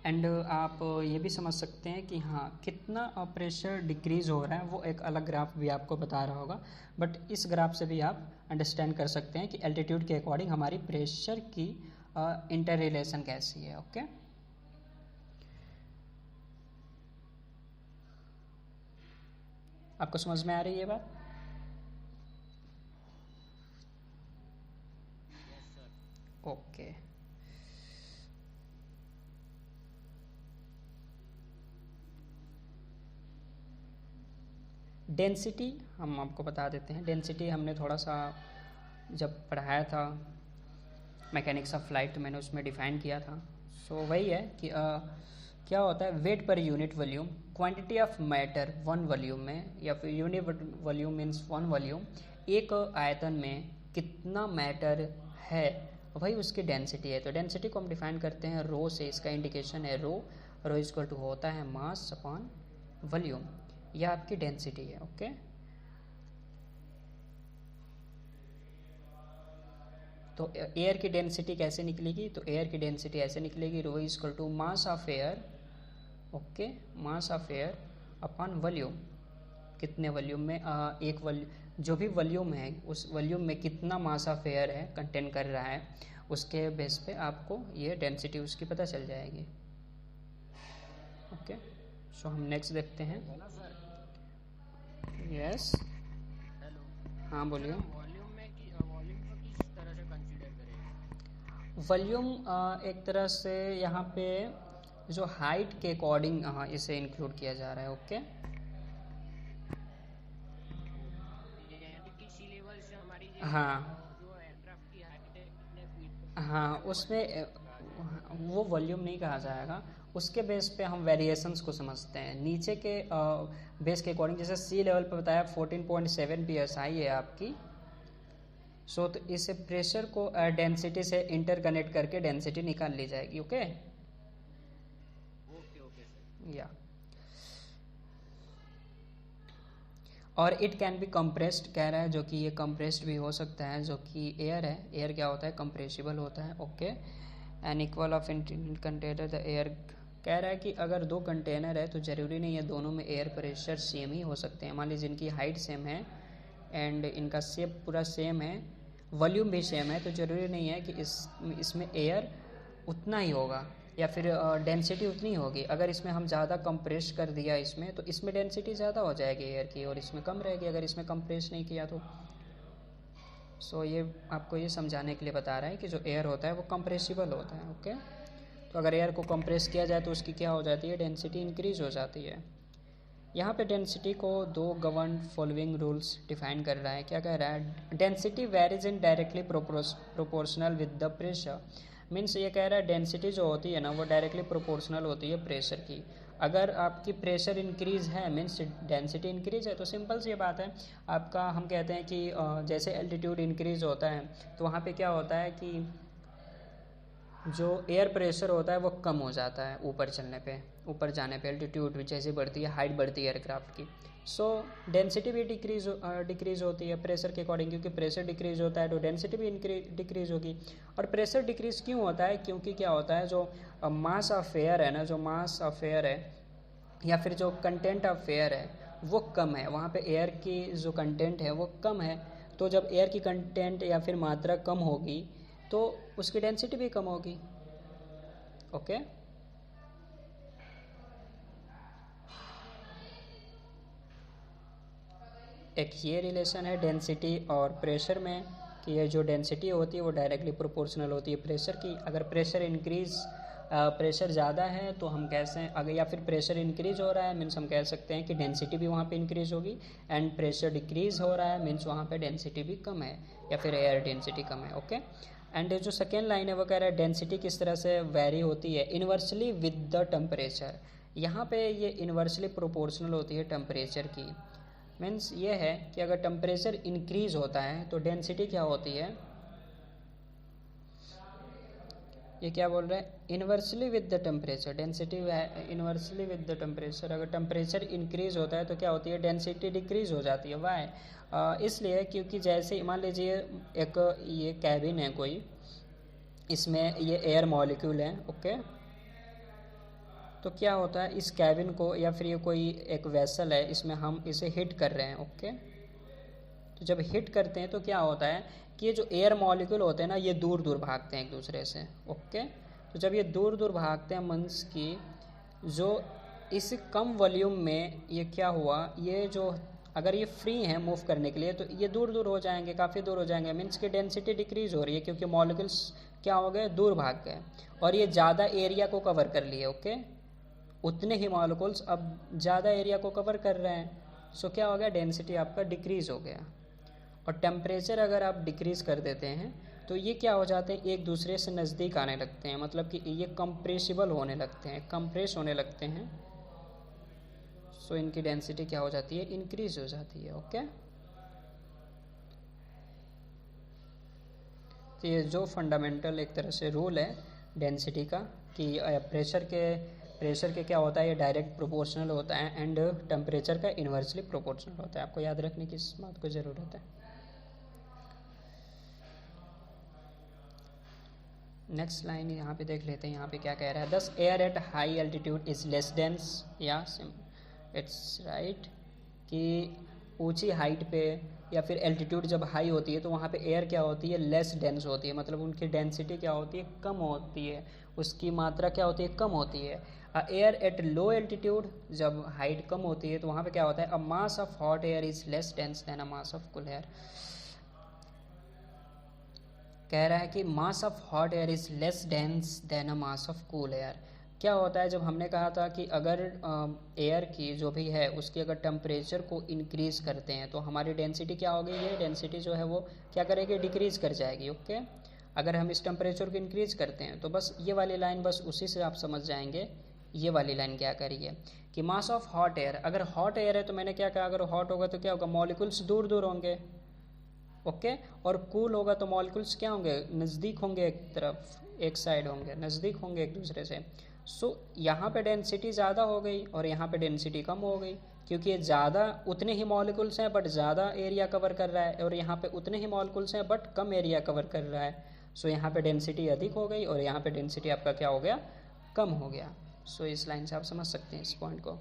एंड आप ये भी समझ सकते हैं कि हाँ कितना प्रेशर डिक्रीज़ हो रहा है, वो एक अलग ग्राफ भी आपको बता रहा होगा, बट इस ग्राफ से भी आप अंडरस्टैंड कर सकते हैं कि एल्टीट्यूड के अकॉर्डिंग हमारी प्रेशर की इंटर रिलेशन कैसी है। ओके, आपको समझ में आ रही है ये बात? ओके, डेंसिटी हम आपको बता देते हैं। डेंसिटी हमने थोड़ा सा जब पढ़ाया था मैकेनिक्स ऑफ फ्लाइट तो मैंने उसमें डिफाइन किया था। सो वही है कि क्या होता है, weight per unit volume, quantity of matter one volume में, या फिर unit volume means one volume, एक आयतन में कितना मैटर है वही उसकी डेंसिटी है। तो डेंसिटी को हम डिफाइन करते हैं रो से, इसका इंडिकेशन है रो। रो इक्वल टू होता है मास अपॉन वॉल्यूम, यह आपकी डेंसिटी है। ओके, तो एयर की डेंसिटी कैसे निकलेगी, तो एयर की डेंसिटी ऐसे निकलेगी, rho equal to mass of air, okay, mass of air upon volume. कितने वॉल्यूम में एक वॉल्यूम, जो भी वॉल्यूम है उस वॉल्यूम में कितना मास ऑफ एयर है कंटेन कर रहा है, उसके बेस पे आपको ये डेंसिटी उसकी पता चल जाएगी। ओके, सो हम नेक्स्ट देखते हैं। यस, हाँ बोलिए। वॉल्यूम में वॉल्यूम को किस तरह से कंसीडर करें? वॉल्यूम एक तरह से यहाँ पे जो हाइट के अकॉर्डिंग इसे इंक्लूड किया जा रहा है। ओके, सी लेवल से हमारी हाँ जो एयरक्राफ्ट की हाइट है कितने फीट, हाँ, उसमें वो वॉल्यूम नहीं कहा जाएगा, उसके बेस पे हम वेरिएशंस को समझते हैं। नीचे के बेस के अकॉर्डिंग, जैसे सी लेवल पे बताया 14.7 psi है आपकी। सो तो इस प्रेशर को डेंसिटी से इंटरकनेक्ट करके डेंसिटी निकाल ली जाएगी। Okay, okay sir. या और इट कैन बी कंप्रेस्ड कह रहा है, जो कि ये कंप्रेस्ड भी हो सकता है, जो कि एयर है। एयर क्या होता है, कंप्रेसिबल होता है। Okay, an equal of container the air कह रहा है कि अगर दो कंटेनर है तो ज़रूरी नहीं है दोनों में एयर प्रेशर सेम ही हो सकते हैं। मान लीजिए इनकी हाइट सेम है एंड इनका शेप पूरा सेम है, वॉल्यूम भी सेम है, तो ज़रूरी नहीं है कि इसमें एयर उतना ही होगा या फिर डेंसिटी उतनी होगी। अगर इसमें हम ज़्यादा कंप्रेस कर दिया इसमें, तो इसमें डेंसिटी ज़्यादा हो जाएगी एयर की और इसमें कम रहेगी अगर इसमें कंप्रेस नहीं किया तो। सो ये आपको ये समझाने के लिए बता रहा है कि जो एयर होता है वो कंप्रेसिबल होता है। ओके, तो अगर एयर को कंप्रेस किया जाए तो उसकी क्या हो जाती है, डेंसिटी इंक्रीज हो जाती है। यहाँ पे डेंसिटी को दो गवर्न फॉलोइंग रूल्स डिफाइन कर रहा है। क्या कह रहा है, density varies in directly proportional with the pressure. Means ये कह रहा है डेंसिटी जो होती है ना वो डायरेक्टली प्रोपोर्शनल होती है प्रेशर की। अगर आपकी प्रेशर इंक्रीज है मीन्स डेंसिटी इंक्रीज है, तो सिंपल सी बात है आपका, हम कहते हैं कि जैसे एल्टीट्यूड इंक्रीज होता है तो वहाँ पे क्या होता है कि जो एयर प्रेशर होता है वो कम हो जाता है ऊपर चलने पे, ऊपर जाने पे एल्टीट्यूड जैसे बढ़ती है, हाइट बढ़ती है एयरक्राफ्ट की। सो डेंसिटी भी डिक्रीज होती है प्रेशर के अकॉर्डिंग, क्योंकि प्रेशर डिक्रीज होता है तो डेंसिटी भी डिक्रीज होगी। और प्रेशर डिक्रीज क्यों होता है, क्योंकि क्या होता है जो मास ऑफ एयर है ना, जो मास ऑफ एयर है या फिर जो कंटेंट ऑफ एयर है वो कम है, वहाँ पे एयर की जो कंटेंट है वो कम है। तो जब एयर की कंटेंट या फिर मात्रा कम होगी तो उसकी डेंसिटी भी कम होगी। ओके, एक ये रिलेशन है डेंसिटी और प्रेशर में कि ये जो डेंसिटी होती है वो डायरेक्टली प्रोपोर्शनल होती है प्रेशर की। अगर प्रेशर ज़्यादा है तो हम कैसे, अगर या फिर प्रेशर इंक्रीज हो रहा है मीन्स हम कह सकते हैं कि डेंसिटी भी वहाँ पे इंक्रीज होगी, एंड प्रेशर डिक्रीज हो रहा है मीन्स वहाँ पे डेंसिटी भी कम है या फिर एयर डेंसिटी कम है। ओके, एंड जो सेकेंड लाइन है वो कह रहा है डेंसिटी किस तरह से वेरी होती है, इन्वर्सली विद द टेम्परेचर। यहाँ पे ये इन्वर्सली प्रोपोर्शनल होती है टेम्परेचर की। मीन्स ये है कि अगर टेम्परेचर इंक्रीज होता है तो डेंसिटी क्या होती है, ये क्या बोल रहा है, inversely with the temperature, density inversely with the temperature. अगर टेम्परेचर इंक्रीज होता है तो क्या होती है, डेंसिटी डिक्रीज हो जाती है। वाई? इसलिए क्योंकि जैसे मान लीजिए एक ये कैबिन है कोई, इसमें ये एयर मॉलिक्यूल है, ओके, तो क्या होता है इस कैबिन को, या फिर ये कोई एक वेसल है, इसमें हम इसे हिट कर रहे हैं, ओके, तो जब हिट करते हैं तो क्या होता है कि ये जो एयर मॉलिक्यूल होते हैं ना, ये दूर दूर भागते हैं एक दूसरे से, ओके, तो जब ये दूर दूर भागते हैं मीन्स की जो इस कम वॉल्यूम में ये क्या हुआ, ये जो अगर ये फ्री हैं मूव करने के लिए तो ये दूर दूर हो जाएंगे, काफ़ी दूर हो जाएंगे, मीन्स की डेंसिटी डिक्रीज हो रही है क्योंकि मॉलिक्यूल्स क्या हो गए, दूर भाग गए और ये ज़्यादा एरिया को कवर कर लिए, ओके, उतने ही मॉलिक्यूल्स अब ज़्यादा एरिया को कवर कर रहे हैं, सो क्या हो गया, डेंसिटी आपका डिक्रीज हो गया। और टेम्परेचर अगर आप डिक्रीज़ कर देते हैं तो ये क्या हो जाते हैं, एक दूसरे से नज़दीक आने लगते हैं, मतलब कि ये कंप्रेसिबल होने लगते हैं, कंप्रेस होने लगते हैं, सो इनकी डेंसिटी क्या हो जाती है, इंक्रीज हो जाती है, ओके। तो ये जो फंडामेंटल एक तरह से रूल है डेंसिटी का कि प्रेशर के क्या होता है, ये डायरेक्ट प्रोपोर्शनल होता है एंड टेम्परेचर का इन्वर्सली प्रोपोर्शनल होता है। आपको याद रखने की इस बात को ज़रूरत है। नेक्स्ट लाइन यहाँ पे देख लेते हैं, यहाँ पे क्या कह रहा है, दस air at high altitude is less dense, या इट्स राइट कि ऊंची हाइट पे या फिर एल्टीट्यूड जब हाई होती है तो वहाँ पे एयर क्या होती है, लेस डेंस होती है, मतलब उनकी डेंसिटी क्या होती है, कम होती है, उसकी मात्रा क्या होती है, कम होती है। एयर एट लो एल्टीट्यूड, जब हाइट कम होती है तो वहाँ पे क्या होता है, a mass of hot air is less dense than a mass of cool air. कह रहा है कि mass of hot air is less dense than a mass of cool air. क्या होता है, जब हमने कहा था कि अगर एयर की जो भी है उसकी अगर टेम्परेचर को इंक्रीज करते हैं तो हमारी डेंसिटी क्या होगी, ये डेंसिटी जो है वो क्या करेगी, डिक्रीज कर जाएगी, ओके। अगर हम इस टेम्परेचर को इंक्रीज करते हैं तो बस ये वाली लाइन, बस उसी से आप समझ जाएंगे ये वाली लाइन क्या करिए कि मास ऑफ हॉट एयर, अगर हॉट एयर है तो मैंने क्या कहा, अगर हॉट होगा तो क्या होगा, मॉलिक्यूल्स दूर दूर होंगे, ओके, और कूल होगा तो मॉलिक्यूल्स क्या होंगे, नज़दीक होंगे, एक तरफ एक साइड होंगे, नज़दीक होंगे एक दूसरे से। सो यहाँ पे डेंसिटी ज़्यादा हो गई और यहाँ पे डेंसिटी कम हो गई, क्योंकि ये ज़्यादा उतने ही मॉलिक्यूल्स हैं बट ज़्यादा एरिया कवर कर रहा है, और यहाँ पे उतने ही मॉलिक्यूल्स हैं बट कम एरिया कवर कर रहा है। सो यहाँ पे डेंसिटी अधिक हो गई और यहाँ पे डेंसिटी आपका क्या हो गया, कम हो गया। सो इस लाइन से आप समझ सकते हैं इस पॉइंट को।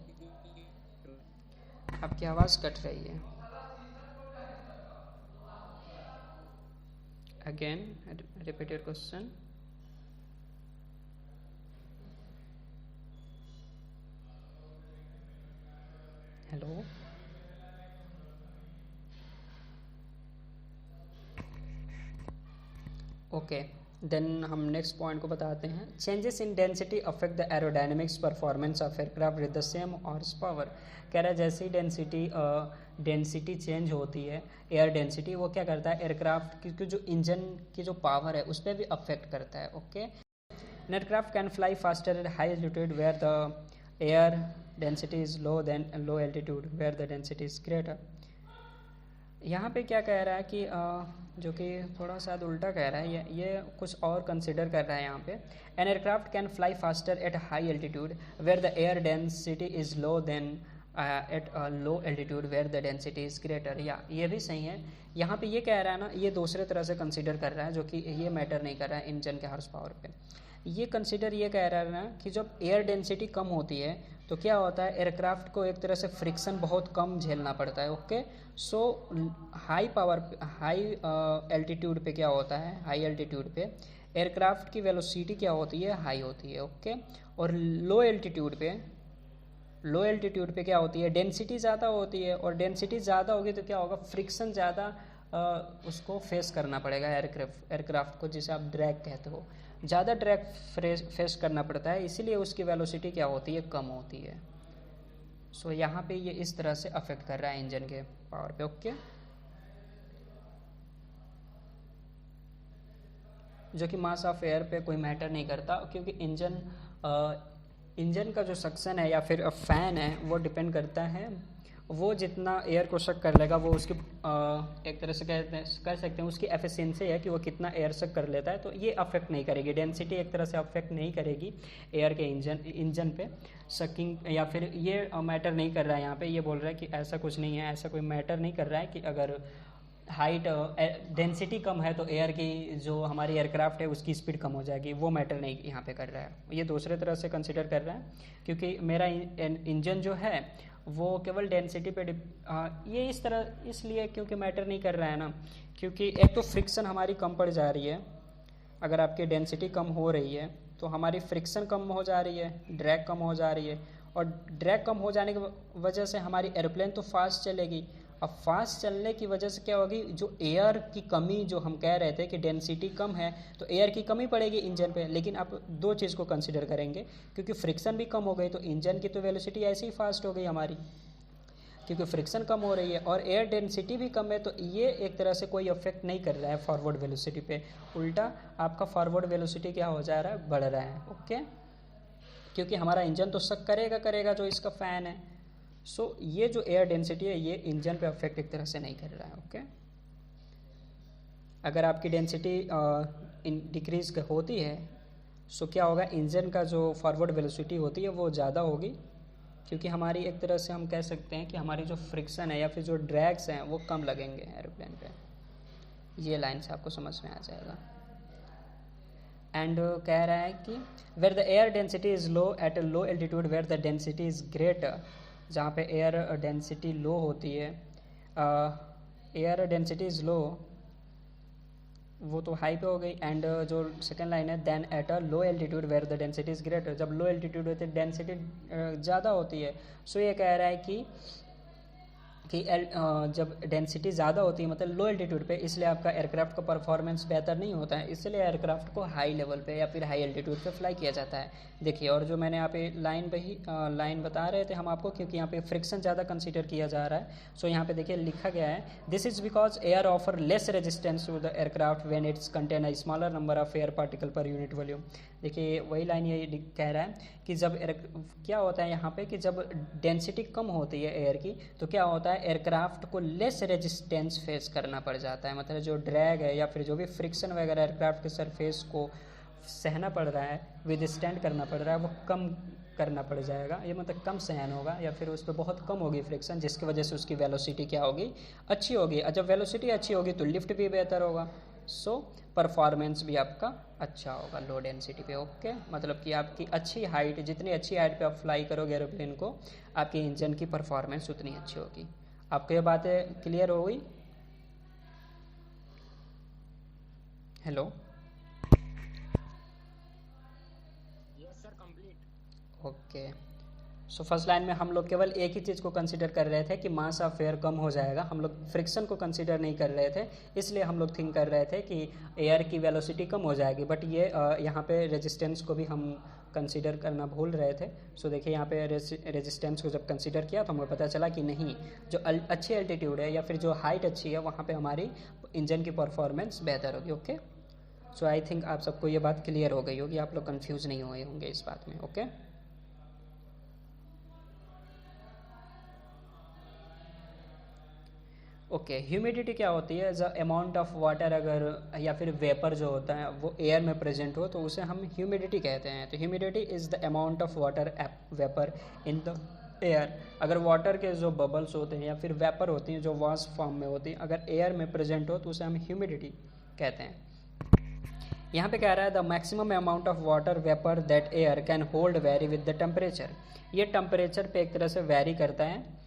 आपकी आवाज़ कट रही है, again repeat your question. Hello, okay, then हम नेक्स्ट पॉइंट को बताते हैं। Changes in density affect the aerodynamics performance of aircraft with the same horse power. कह रहा है जैसे ही डेंसिटी चेंज होती है, एयर डेंसिटी, वो क्या करता है, एयरक्राफ्ट की जो इंजन की जो पावर है उस पर भी अफेक्ट करता है, okay. Aircraft can fly faster at high altitude where the air density is low than low altitude where the density is greater. यहाँ पे क्या कह रहा है कि जो कि थोड़ा सा उल्टा कह रहा है, ये कुछ और कंसिडर कर रहा है यहाँ पे। An aircraft can fly faster at high altitude where the air density is low than at low altitude where the density is greater. या ये भी सही है, यहाँ पे ये कह रहा है ना, ये दूसरे तरह से कंसिडर कर रहा है जो कि ये मैटर नहीं कर रहा है इंजन के हॉर्स पावर पे। ये कंसिडर ये कह रहा है ना कि जब एयर डेंसिटी कम होती है तो क्या होता है, एयरक्राफ्ट को एक तरह से फ्रिक्शन बहुत कम झेलना पड़ता है, ओके। सो हाई एल्टीट्यूड पे क्या होता है, हाई एल्टीट्यूड पे एयरक्राफ्ट की वेलोसिटी क्या होती है, हाई होती है, ओके। और लो एल्टीट्यूड पे क्या होती है, डेंसिटी ज़्यादा होती है, और डेंसिटी ज़्यादा होगी तो क्या होगा, फ्रिक्शन ज़्यादा उसको फेस करना पड़ेगा एयरक्राफ्ट को, जिसे आप ड्रैग कहते हो, ज़्यादा ड्रैग फेस करना पड़ता है, इसीलिए उसकी वेलोसिटी क्या होती है, कम होती है। सो यहाँ पे ये इस तरह से अफेक्ट कर रहा है इंजन के पावर पे, ओके। जो कि मास ऑफ एयर पे कोई मैटर नहीं करता, क्योंकि इंजन का जो सक्शन है या फिर फैन है वो डिपेंड करता है वो जितना एयर को सक कर लेगा वो उसकी एक तरह से कर सकते हैं उसकी एफिशिएंसी है कि वो कितना एयर सक कर लेता है, तो ये अफेक्ट नहीं करेगी, डेंसिटी एक तरह से अफेक्ट नहीं करेगी एयर के इंजन पे सकिंग, या फिर ये मैटर नहीं कर रहा है। यहाँ पे ये बोल रहा है कि ऐसा कुछ नहीं है, ऐसा कोई मैटर नहीं कर रहा है कि अगर हाइट डेंसिटी कम है तो एयर की जो हमारी एयरक्राफ्ट है उसकी स्पीड कम हो जाएगी, वो मैटर नहीं यहाँ पे कर रहा है। ये दूसरे तरह से कंसिडर कर रहा है क्योंकि मेरा इंजन जो है वो केवल डेंसिटी पे ये इस तरह इसलिए क्योंकि मैटर नहीं कर रहा है ना, क्योंकि एक तो फ्रिक्शन हमारी कम पड़ जा रही है। अगर आपकी डेंसिटी कम हो रही है तो हमारी फ्रिक्शन कम हो जा रही है, ड्रैग कम हो जा रही है, और ड्रैग कम हो जाने की वजह से हमारी एरोप्लेन तो फास्ट चलेगी। अब फास्ट चलने की वजह से क्या होगी, जो एयर की कमी जो हम कह रहे थे कि डेंसिटी कम है तो एयर की कमी पड़ेगी इंजन पे, लेकिन आप दो चीज़ को कंसिडर करेंगे, क्योंकि फ्रिक्शन भी कम हो गई तो इंजन की तो वेलोसिटी ऐसे ही फास्ट हो गई हमारी, क्योंकि फ्रिक्शन कम हो रही है, और एयर डेंसिटी भी कम है, तो ये एक तरह से कोई इफेक्ट नहीं कर रहा है फॉरवर्ड वेलोसिटी पे, उल्टा आपका फॉरवर्ड वेलोसिटी क्या हो जा रहा है, बढ़ रहा है। ओके, क्योंकि हमारा इंजन तो सक करेगा जो इसका फ़ैन है। सो ये जो एयर डेंसिटी है ये इंजन पे अफेक्ट एक तरह से नहीं कर रहा है। ओके, अगर आपकी डेंसिटी डिक्रीज होती है सो क्या होगा, इंजन का जो फॉरवर्ड वेलोसिटी होती है वो ज़्यादा होगी, क्योंकि हमारी एक तरह से हम कह सकते हैं कि हमारी जो फ्रिक्शन है या फिर जो ड्रैग्स हैं वो कम लगेंगे एरोप्लेन पे। ये लाइन से आपको समझ में आ जाएगा। एंड कह रहा है कि where the air density is low at a low altitude where the density is greater, जहाँ पे एयर डेंसिटी लो होती है, एयर डेंसिटी इज़ लो, वो तो हाई पे हो गई। एंड जो सेकेंड लाइन है, than at a low altitude where the density is greater, जब लो एल्टीट्यूड होती है डेंसिटी ज़्यादा होती है। सो ये कह रहा है कि जब डेंसिटी ज़्यादा होती है मतलब लो एल्टीट्यूड पे, इसलिए आपका एयरक्राफ्ट का परफॉर्मेंस बेहतर नहीं होता है, इसलिए एयरक्राफ्ट को हाई लेवल पे या फिर हाई एल्टीट्यूड पे फ्लाई किया जाता है। देखिए, और जो मैंने यहाँ पे लाइन बता रहे थे हम आपको, क्योंकि यहाँ पे फ्रिक्शन ज़्यादा कंसीडर किया जा रहा है। सो यहाँ पे देखिए लिखा गया है, this is because air offer less resistance to the aircraft when it's contain a smaller number of air particle per unit volume. देखिए वही लाइन ये कह रहा है कि जब क्या होता है यहाँ पे कि जब डेंसिटी कम होती है एयर की तो क्या होता है, एयरक्राफ्ट को लेस रेजिस्टेंस फेस करना पड़ जाता है, मतलब जो ड्रैग है या फिर जो भी फ्रिक्शन वगैरह एयरक्राफ्ट के सरफेस को सहना पड़ रहा है, विदस्टैंड करना पड़ रहा है, वो कम करना पड़ जाएगा। ये मतलब कम सहन होगा या फिर उस पर बहुत कम होगी फ्रिक्शन, जिसकी वजह से उसकी वेलोसिटी क्या होगी, अच्छी होगी। और जब वेलोसिटी अच्छी होगी तो लिफ्ट भी बेहतर होगा, सो परफॉर्मेंस भी आपका अच्छा होगा लो डेंसिटी पे। ओके, मतलब कि आपकी अच्छी हाइट, जितनी अच्छी हाइट पे आप फ्लाई करोगे एरोप्लेन को, आपके इंजन की परफॉर्मेंस उतनी अच्छी होगी। आपको ये बातें क्लियर हो गई? Hello, yes sir, complete. Okay. So first line में हम लोग केवल एक ही चीज़ को कंसीडर कर रहे थे कि मास ऑफ एयर कम हो जाएगा, हम लोग फ्रिक्शन को कंसीडर नहीं कर रहे थे, इसलिए हम लोग थिंक कर रहे थे कि एयर की वेलोसिटी कम हो जाएगी, बट ये यहाँ पे रेजिस्टेंस को भी हम कंसीडर करना भूल रहे थे। सो देखिए यहाँ पे रेजिस्टेंस को जब कंसीडर किया तो हमें पता चला कि नहीं, जो अच्छी एल्टीट्यूड है या फिर जो हाइट अच्छी है वहाँ पे हमारी इंजन की परफॉर्मेंस बेहतर होगी। ओके, सो आई थिंक आप सबको ये बात क्लियर हो गई होगी, आप लोग कन्फ्यूज़ नहीं हुए होंगे इस बात में। ओके, ओके, ह्यूमिडिटी क्या होती है, द अमाउंट ऑफ वाटर, अगर या फिर वेपर जो होता है वो एयर में प्रेजेंट हो तो उसे हम ह्यूमिडिटी कहते हैं। तो humidity is the amount of water vapour in the air. अगर वाटर के जो बबल्स होते हैं या फिर वेपर होती हैं जो वास्प फॉर्म में होती हैं, अगर एयर में प्रेजेंट हो तो उसे हम ह्यूमिडिटी कहते हैं। यहाँ पे कह रहा है the maximum amount of water vapour that air can hold vary with the temperature. ये टेम्परेचर पे एक तरह से वेरी करता है।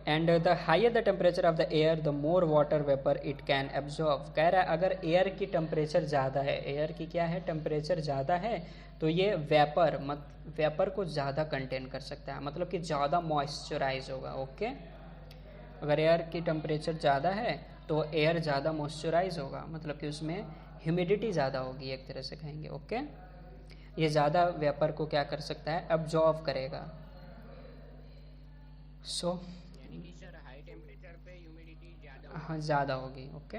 And the higher the temperature of the air the more water vapour it can absorb. कह रहा है अगर एयर की टेम्परेचर ज़्यादा है, एयर की क्या है, टेम्परेचर ज़्यादा है, तो ये वेपर को ज़्यादा कंटेन कर सकता है, मतलब कि ज़्यादा मॉइस्चराइज होगा। ओके, अगर एयर की टेम्परेचर ज़्यादा है तो एयर ज़्यादा मॉइस्चराइज होगा, मतलब कि उसमें ह्यूमिडिटी ज़्यादा होगी, एक तरह से कहेंगे। ओके, ये ज़्यादा वेपर को क्या कर सकता है, एब्जॉर्ब करेगा। सो यानी कि सर हाई टेम्परेचर पे ह्यूमिडिटी ज़्यादा हाँ ज़्यादा होगी। ओके,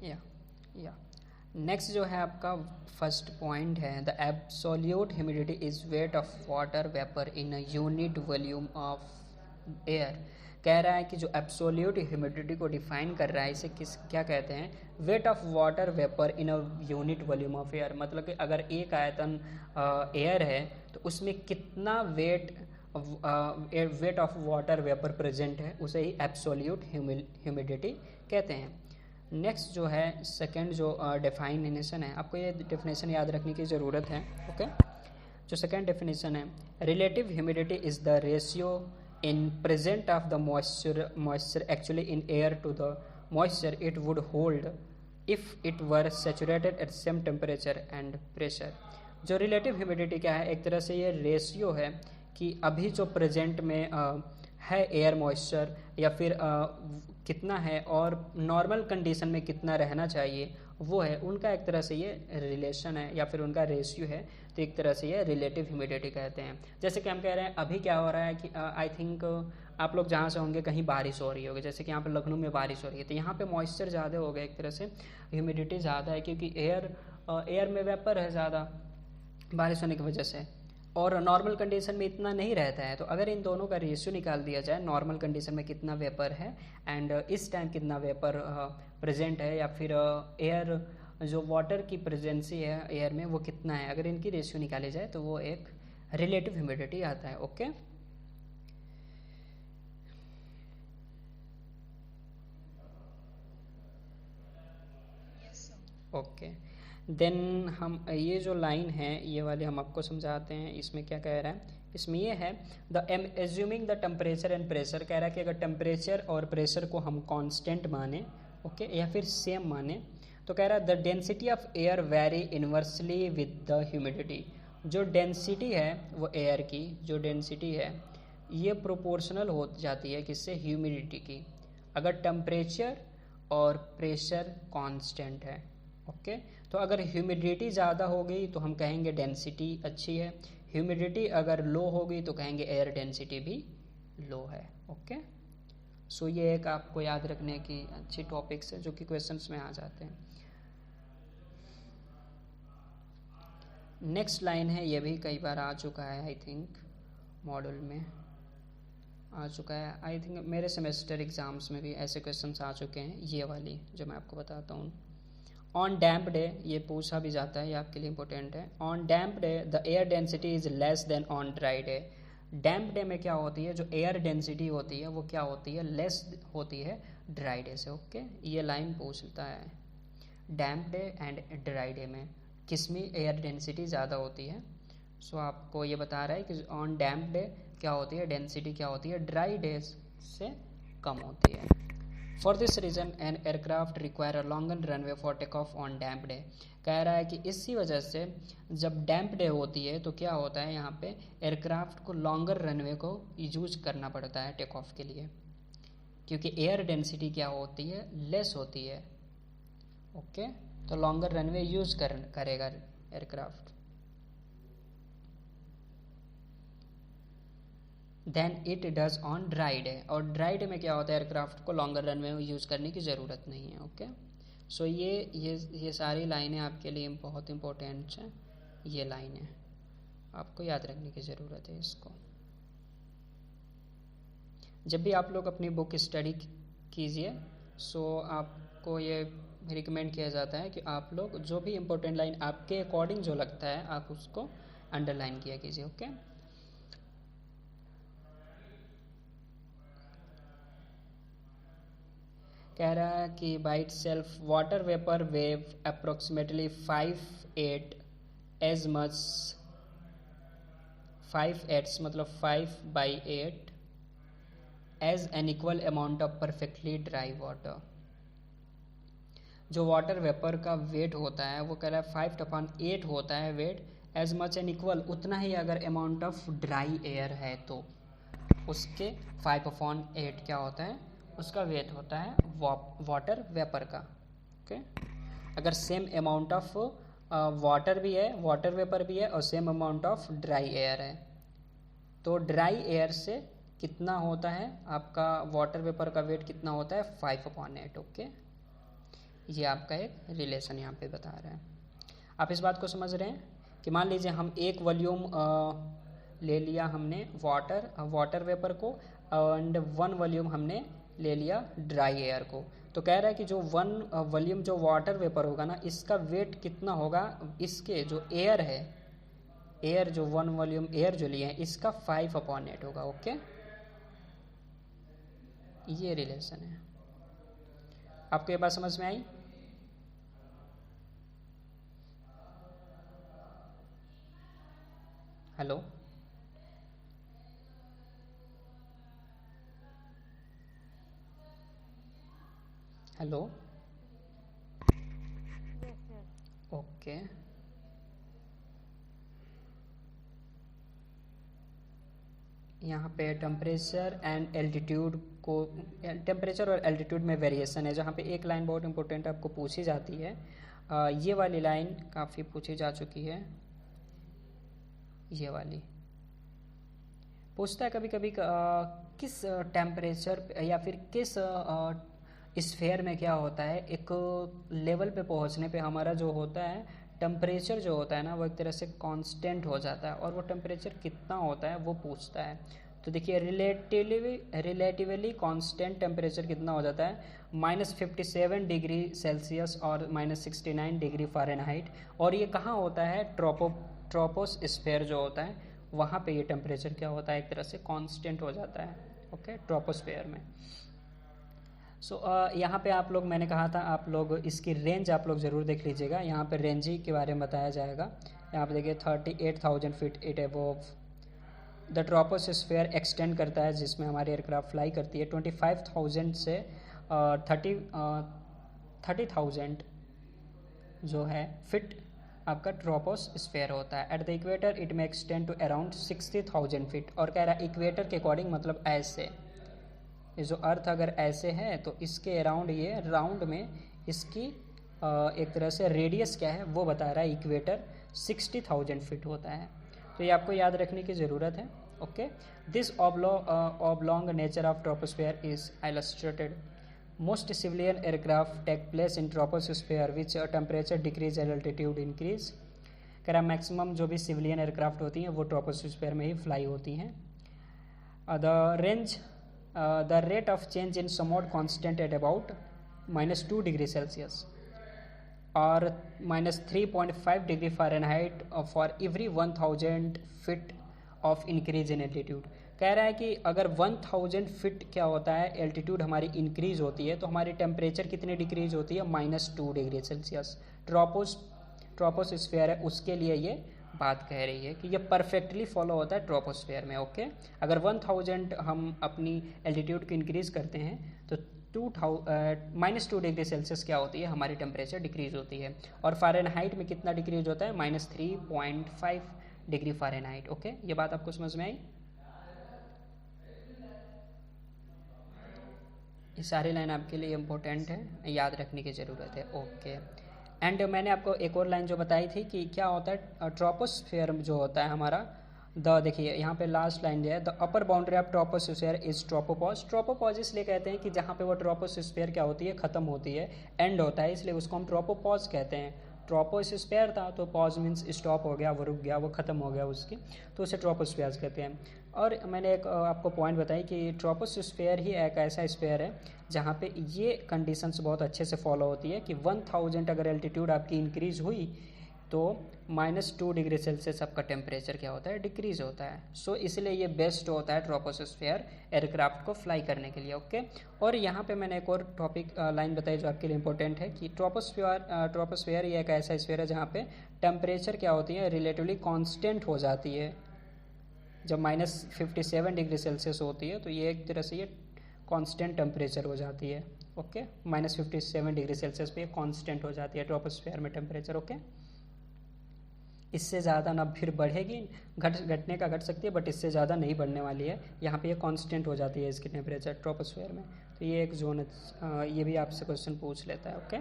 या नेक्स्ट जो है आपका फर्स्ट पॉइंट है, the absolute humidity is weight of water vapour in a unit volume of air. कह रहा है कि जो एब्सोल्यूट ह्यूमिडिटी को डिफाइन कर रहा है इसे क्या कहते हैं, weight of water vapour in a unit volume of air. मतलब कि अगर एक आयतन एयर है तो उसमें कितना weight of water vapour present है, उसे ही एब्सोल्यूट ह्यूमिडिटी कहते हैं। नेक्स्ट जो है सेकेंड जो डेफिनेशन है, आपको ये डेफिनेशन याद रखने की ज़रूरत है। ओके, जो सेकेंड डेफिनेशन है, relative humidity is the ratio in present of the moisture actually in air to the moisture it would hold if it were saturated at same temperature and pressure। जो रिलेटिव ह्यूमिडिटी क्या है, एक तरह से ये रेशियो है कि अभी जो प्रेजेंट में है एयर मॉइस्चर या फिर कितना है और नॉर्मल कंडीशन में कितना रहना चाहिए, वो है उनका एक तरह से ये रिलेशन है या फिर उनका रेशियो है। तो एक तरह से ये रिलेटिव ह्यूमिडिटी कहते हैं। जैसे कि हम कह रहे हैं अभी क्या हो रहा है कि आई थिंक आप लोग जहाँ से होंगे कहीं बारिश हो रही होगी, जैसे कि यहाँ पे लखनऊ में बारिश हो रही है, तो यहाँ पे मॉइस्चर ज़्यादा हो गया, एक तरह से ह्यूमिडिटी ज़्यादा है क्योंकि एयर में वेपर है ज़्यादा बारिश होने की वजह से, और नॉर्मल कंडीशन में इतना नहीं रहता है। तो अगर इन दोनों का रेशियो निकाल दिया जाए, नॉर्मल कंडीशन में कितना वेपर है एंड इस टाइम कितना वेपर प्रेजेंट है, या फिर एयर जो वाटर की प्रेजेंसी है एयर में वो कितना है, अगर इनकी रेशियो निकाली जाए तो वो एक रिलेटिव ह्यूमिडिटी आता है। ओके, ओके देन हम ये जो लाइन है ये वाली हम आपको समझाते हैं। इसमें क्या कह रहा है, इसमें ये है the assuming the temperature and pressure. कह रहा है कि अगर टेम्परेचर और प्रेशर को हम कांस्टेंट माने, ओके, या फिर सेम माने, तो कह रहा है the density of air very inversely with the humidity. जो डेंसिटी है वो एयर की जो डेंसिटी है ये प्रोपोर्शनल हो जाती है किससे, ह्यूमिडिटी की, अगर टेम्परेचर और प्रेशर कांस्टेंट है। ओके, तो अगर ह्यूमिडिटी ज़्यादा हो गई तो हम कहेंगे डेंसिटी अच्छी है, ह्यूमिडिटी अगर लो हो गई तो कहेंगे एयर डेंसिटी भी लो है। ओके, सो ये एक आपको याद रखने की अच्छी टॉपिक्स है जो कि क्वेश्चंस में आ जाते हैं। नेक्स्ट लाइन है, ये भी कई बार आ चुका है, आई थिंक मॉडल में आ चुका है, आई थिंक मेरे सेमेस्टर एग्जाम्स में भी ऐसे क्वेश्चंस आ चुके हैं। ये वाली जो मैं आपको बताता हूँ, ऑन डैम्प डे, ये पूछा भी जाता है, ये आपके लिए इंपॉर्टेंट है। On damp day the air density is less than on dry day. Damp day में क्या होती है, जो एयर डेंसिटी होती है वो क्या होती है, लेस होती है ड्राई डे से। ओके, ये लाइन पूछता है डैम्प डे एंड ड्राई डे में किस में एयर डेंसिटी ज़्यादा होती है। सो आपको ये बता रहा है कि ऑन डैम्प डे क्या होती है, डेंसिटी क्या होती है, ड्राई डे से कम होती है। For this reason an aircraft require a longer runway for take off on damp day. कह रहा है कि इसी वजह से जब डैम्प डे होती है तो क्या होता है, यहाँ पे एयरक्राफ्ट को लॉन्गर रनवे को यूज करना पड़ता है टेक ऑफ के लिए, क्योंकि एयर डेंसिटी क्या होती है, लेस होती है। ओके, तो लॉन्गर रनवे यूज करेगा aircraft. Then it does on dry day, और ड्राई डे में क्या होता है, एयरक्राफ्ट को लॉन्गर रनवे यूज़ करने की ज़रूरत नहीं है। ओके, सो ये सारी लाइनें आपके लिए बहुत इंपॉर्टेंट हैं। ये लाइनें आपको याद रखने की ज़रूरत है इसको। जब भी आप लोग अपनी बुक स्टडी कीजिए, सो आपको ये रिकमेंड किया जाता है कि आप लोग जो भी इम्पोर्टेंट लाइन आपके अकॉर्डिंग जो लगता है आप उसको अंडरलाइन किया कीजिए। ओके, कह रहा है कि by itself water vapour weigh approximately 5/8 as much 5/8 मतलब 5/8 as an equal amount of perfectly dry water. जो वाटर वेपर का वेट होता है वो कह रहा है 5/8 होता है weight, as much an equal उतना ही अगर अमाउंट ऑफ ड्राई एयर है तो उसके 5/8 क्या होता है, उसका वेट होता है वाटर वेपर का। ओके, अगर सेम अमाउंट ऑफ वाटर भी है, वाटर वेपर भी है और same amount of dry air है, तो ड्राई एयर से कितना होता है आपका वाटर वेपर का वेट कितना होता है, 5/8। ओके, ये आपका एक रिलेशन यहाँ पे बता रहा है। आप इस बात को समझ रहे हैं कि मान लीजिए हम एक वॉल्यूम ले लिया हमने वाटर वेपर को, एंड 1 वॉल्यूम हमने ले लिया ड्राई एयर को। तो कह रहा है कि जो 1 वॉल्यूम जो वाटर वेपर होगा ना, इसका वेट कितना होगा, इसके जो एयर है, एयर जो 1 वॉल्यूम एयर जो लिए हैं इसका 5/8 होगा। ओके, ये रिलेशन है। आपको ये बात समझ में आई? Hello, hello, yes sir. Okay. यहाँ पे टेम्परेचर एंड एल्टीट्यूड को, टेम्परेचर और एल्टीट्यूड में वेरिएशन है, जहाँ पे एक लाइन बहुत इंपॉर्टेंट आपको पूछी जाती है। ये वाली लाइन काफ़ी पूछी जा चुकी है, ये वाली पूछता है कभी कभी किस टेम्परेचर या फिर किस स्फेयर में क्या होता है, एक लेवल पे पहुंचने पे हमारा जो होता है टेम्परेचर जो होता है ना, वो एक तरह से कांस्टेंट हो जाता है, और वो टेम्परेचर कितना होता है वो पूछता है। तो देखिए रिलेटिवली कांस्टेंट टेम्परेचर कितना हो जाता है, -57 डिग्री सेल्सियस और -69 डिग्री फ़ारेनहाइट। और ये कहाँ होता है, ट्रोपोस्फेयर जो होता है वहाँ पे ये टेम्परेचर क्या होता है, एक तरह से कांस्टेंट हो जाता है। ओके, ट्रोपोस्फेयर में। सो यहाँ पे आप लोग, मैंने कहा था आप लोग इसकी रेंज आप लोग ज़रूर देख लीजिएगा। यहाँ पे रेंज ही के बारे में बताया जाएगा। यहाँ पे देखिए 38,000 feet it above the troposphere extend करता है, जिसमें हमारी एयरक्राफ्ट फ्लाई करती है। 25,000 से 30,000 जो है फिट आपका ट्रोपोस्फेयर होता है। एट द इक्वेटर इट में एक्सटेंड टू अराउंड 60,000 फीट। और कह रहा है इक्वेटर के अकॉर्डिंग, मतलब ऐसे, ये जो अर्थ अगर ऐसे है तो इसके अराउंड, ये राउंड में इसकी एक तरह से रेडियस क्या है वो बता रहा है, इक्वेटर 60,000 फीट होता है। तो ये आपको याद रखने की ज़रूरत है। Okay, this oblong nature of troposphere is illustrated most civilian aircraft take place in troposphere which temperature decrease and altitude increase. कह रहा मैक्सिमम जो भी सिविलियन एयरक्राफ्ट होती हैं वो ट्रोपोस्फेयर में ही फ्लाई होती हैं। The rate of change in somewhat constant at about -2 degree Celsius or -3.5 degree Fahrenheit for every 1000 feet of increase in altitude। कह रहा है कि अगर 1000 फीट क्या होता है, एल्टीट्यूड हमारी इंक्रीज होती है, तो हमारी टेम्परेचर कितनी डिक्रीज होती है, -2 डिग्री सेल्सियस। ट्रोपोस्फेयर है उसके लिए ये बात कह रही है कि ये परफेक्टली फॉलो होता है ट्रोपोस्फेयर में। ओके, अगर 1000 हम अपनी एल्टीट्यूड को इंक्रीज करते हैं तो -2 डिग्री सेल्सियस क्या होती है, हमारी टेम्परेचर डिक्रीज होती है। और फ़ारेनहाइट में कितना डिक्रीज होता है, -3.5 डिग्री फ़ारेनहाइट। ओके, ये बात आपको समझ में आई? ये सारी लाइन आपके लिए इम्पोर्टेंट है, याद रखने की ज़रूरत है। ओके, एंड मैंने आपको एक और लाइन जो बताई थी कि क्या होता है ट्रोपोस्फेयर जो होता है हमारा, देखिए यहाँ पे लास्ट लाइन जो है, the upper boundary of troposphere is tropopause. Tropopause इसलिए कहते हैं कि जहाँ पे वो ट्रोपोस्फेयर क्या होती है, ख़त्म होती है, एंड होता है, इसलिए उसको हम ट्रोपोपॉज कहते हैं। ट्रोपोस्फेयर था तो पॉज मीन्स स्टॉप हो गया, वो रुक गया, वो ख़त्म हो गया उसकी, तो उसे ट्रोपोस्फेयर कहते हैं। और मैंने एक आपको पॉइंट बताई कि ट्रोपोस्फेयर ही एक ऐसा स्फेयर है जहाँ पे ये कंडीशंस बहुत अच्छे से फॉलो होती है कि 1000 अगर एल्टीट्यूड आपकी इंक्रीज हुई तो -2 डिग्री सेल्सियस आपका टेम्परेचर क्या होता है, डिक्रीज होता है। सो इसलिए ये बेस्ट होता है ट्रोपोस्फेयर एयरक्राफ्ट को फ्लाई करने के लिए। ओके, और यहाँ पे मैंने एक और टॉपिक लाइन बताई जो आपके लिए इंपॉर्टेंट है कि ट्रोपोस्फेयर ये एक ऐसा स्फीयर है जहाँ पे टेम्परेचर क्या होती है, रिलेटिवली कांस्टेंट हो जाती है। जब -57 डिग्री सेल्सियस होती है तो ये एक तरह से ये कांस्टेंट टेम्परेचर हो जाती है। ओके, -57 डिग्री सेल्सियस पे कांस्टेंट हो जाती है ट्रोपोस्फेयर में टेम्परेचर। ओके, इससे ज़्यादा ना फिर बढ़ेगी, घटने का घट सकती है, बट इससे ज़्यादा नहीं बढ़ने वाली है। यहाँ पे ये कांस्टेंट हो जाती है इसकी टेम्परेचर ट्रोपोस्फेयर में। तो ये एक जोन है, ये भी आपसे क्वेश्चन पूछ लेता है। Okay,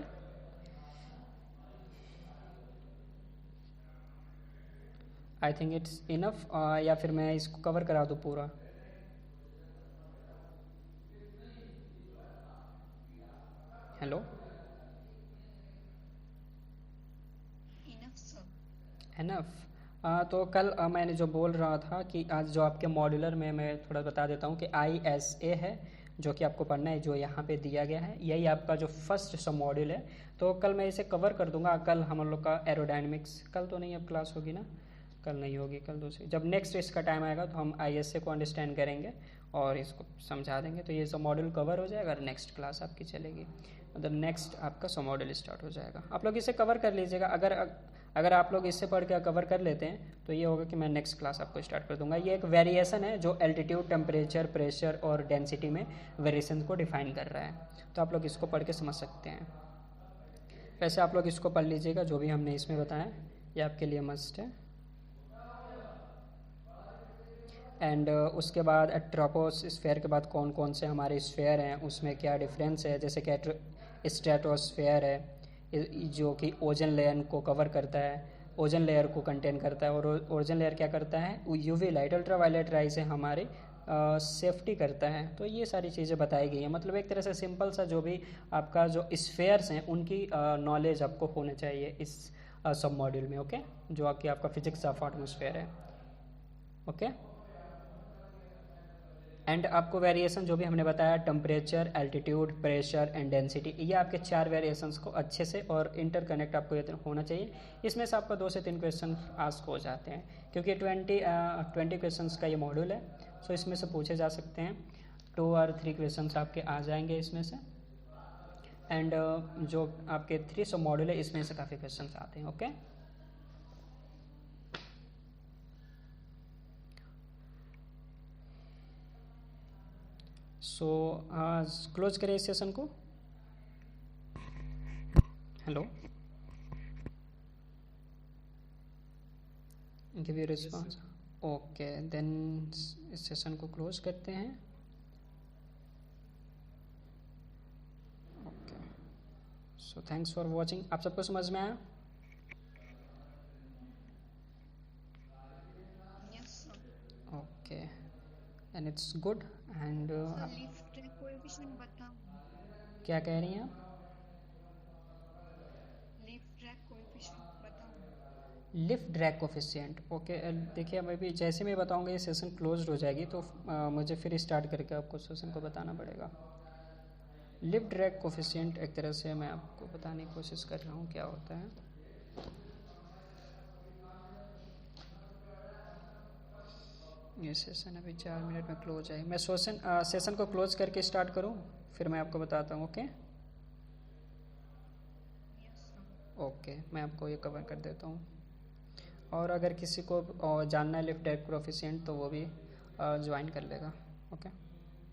I think it's enough, या फिर मैं इसको कवर करा दूँ पूरा। Hello, Enough, sir. एनफ, तो कल मैंने जो बोल रहा था कि आज जो आपके मॉड्यूलर में मैं थोड़ा बता देता हूँ कि ISA है जो कि आपको पढ़ना है, जो यहाँ पे दिया गया है, यही आपका जो फर्स्ट सब मॉड्यूल है। तो कल मैं इसे कवर कर दूंगा। कल हम लोग का एरोडायनेमिक्स, कल तो नहीं अब क्लास होगी ना, कल नहीं होगी, कल दूसरी, जब नेक्स्ट इसका टाइम आएगा तो हम ISA को अंडरस्टैंड करेंगे और इसको समझा देंगे। तो ये सब मॉड्यूल कवर हो जाएगा, नेक्स्ट क्लास आपकी चलेगी, मतलब नेक्स्ट आपका सब मॉड्यूल स्टार्ट हो जाएगा। आप लोग इसे कवर कर लीजिएगा। अगर आप लोग इससे पढ़ के कवर कर लेते हैं तो ये होगा कि मैं नेक्स्ट क्लास आपको स्टार्ट कर दूंगा। ये एक वेरिएशन है जो एल्टीट्यूड, टेम्परेचर, प्रेशर और डेंसिटी में वेरिएशन को डिफाइन कर रहा है। तो आप लोग इसको पढ़ के समझ सकते हैं। वैसे आप लोग इसको पढ़ लीजिएगा, जो भी हमने इसमें बताया ये आपके लिए मस्ट है। एंड उसके बाद ट्रोपोस्फेयर के बाद कौन कौन से हमारे स्फेयर हैं, उसमें क्या डिफरेंस है, जैसे कि स्ट्रेटोस्फेयर है जो कि ओजन लेयर को कवर करता है, ओजन लेयर को कंटेन करता है। और ओजन लेयर क्या करता है, यूवी लाइट, अल्ट्रावायलेट राय से हमारे सेफ्टी करता है। तो ये सारी चीज़ें बताई गई हैं। मतलब एक तरह से सिंपल सा जो भी आपका जो स्फेयर्स हैं उनकी नॉलेज आपको होना चाहिए इस सब मॉड्यूल में। ओके, जो कि आपका फिजिक्स ऑफ एटमॉस्फेयर है। ओके, एंड आपको वेरिएशन जो भी हमने बताया, temperature, altitude, pressure and density, ये आपके 4 वेरिएशंस को अच्छे से और इंटरकनेक्ट आपको ये होना चाहिए। इसमें से आपका 2 से 3 क्वेश्चन आस्क हो जाते हैं क्योंकि 20 क्वेश्चंस का ये मॉड्यूल है। सो इसमें से पूछे जा सकते हैं, 2 और 3 क्वेश्चंस आपके आ जाएंगे इसमें से। एंड जो आपके 3 सब मॉड्यूल है इसमें से काफ़ी क्वेश्चन आते हैं। ओके, सो क्लोज करें इस सेशन को। Hello, give you response. Okay, then इस सेशन को क्लोज करते हैं। Okay, so thanks for watching. आप सबको समझ में आया? Okay, and it's good. And क्या कह रही हैं आप? Lift drag coefficient. ओके, देखिए मैं भी जैसे मैं बताऊंगा ये सेशन क्लोज्ड हो जाएगी तो मुझे फिर स्टार्ट करके आपको सेशन को बताना पड़ेगा। लिफ्ट ड्रैग कोफिशिएंट एक तरह से मैं आपको बताने की कोशिश कर रहा हूँ क्या होता है। ये सेशन अभी 4 मिनट में क्लोज है। मैं सेशन को क्लोज करके स्टार्ट करूँ, फिर मैं आपको बताता हूँ। ओके ओके, मैं आपको ये कवर कर देता हूँ। और अगर किसी को जानना है लिफ्ट ड्रैग कोफिशिएंट तो वो भी ज्वाइन कर लेगा। ओके।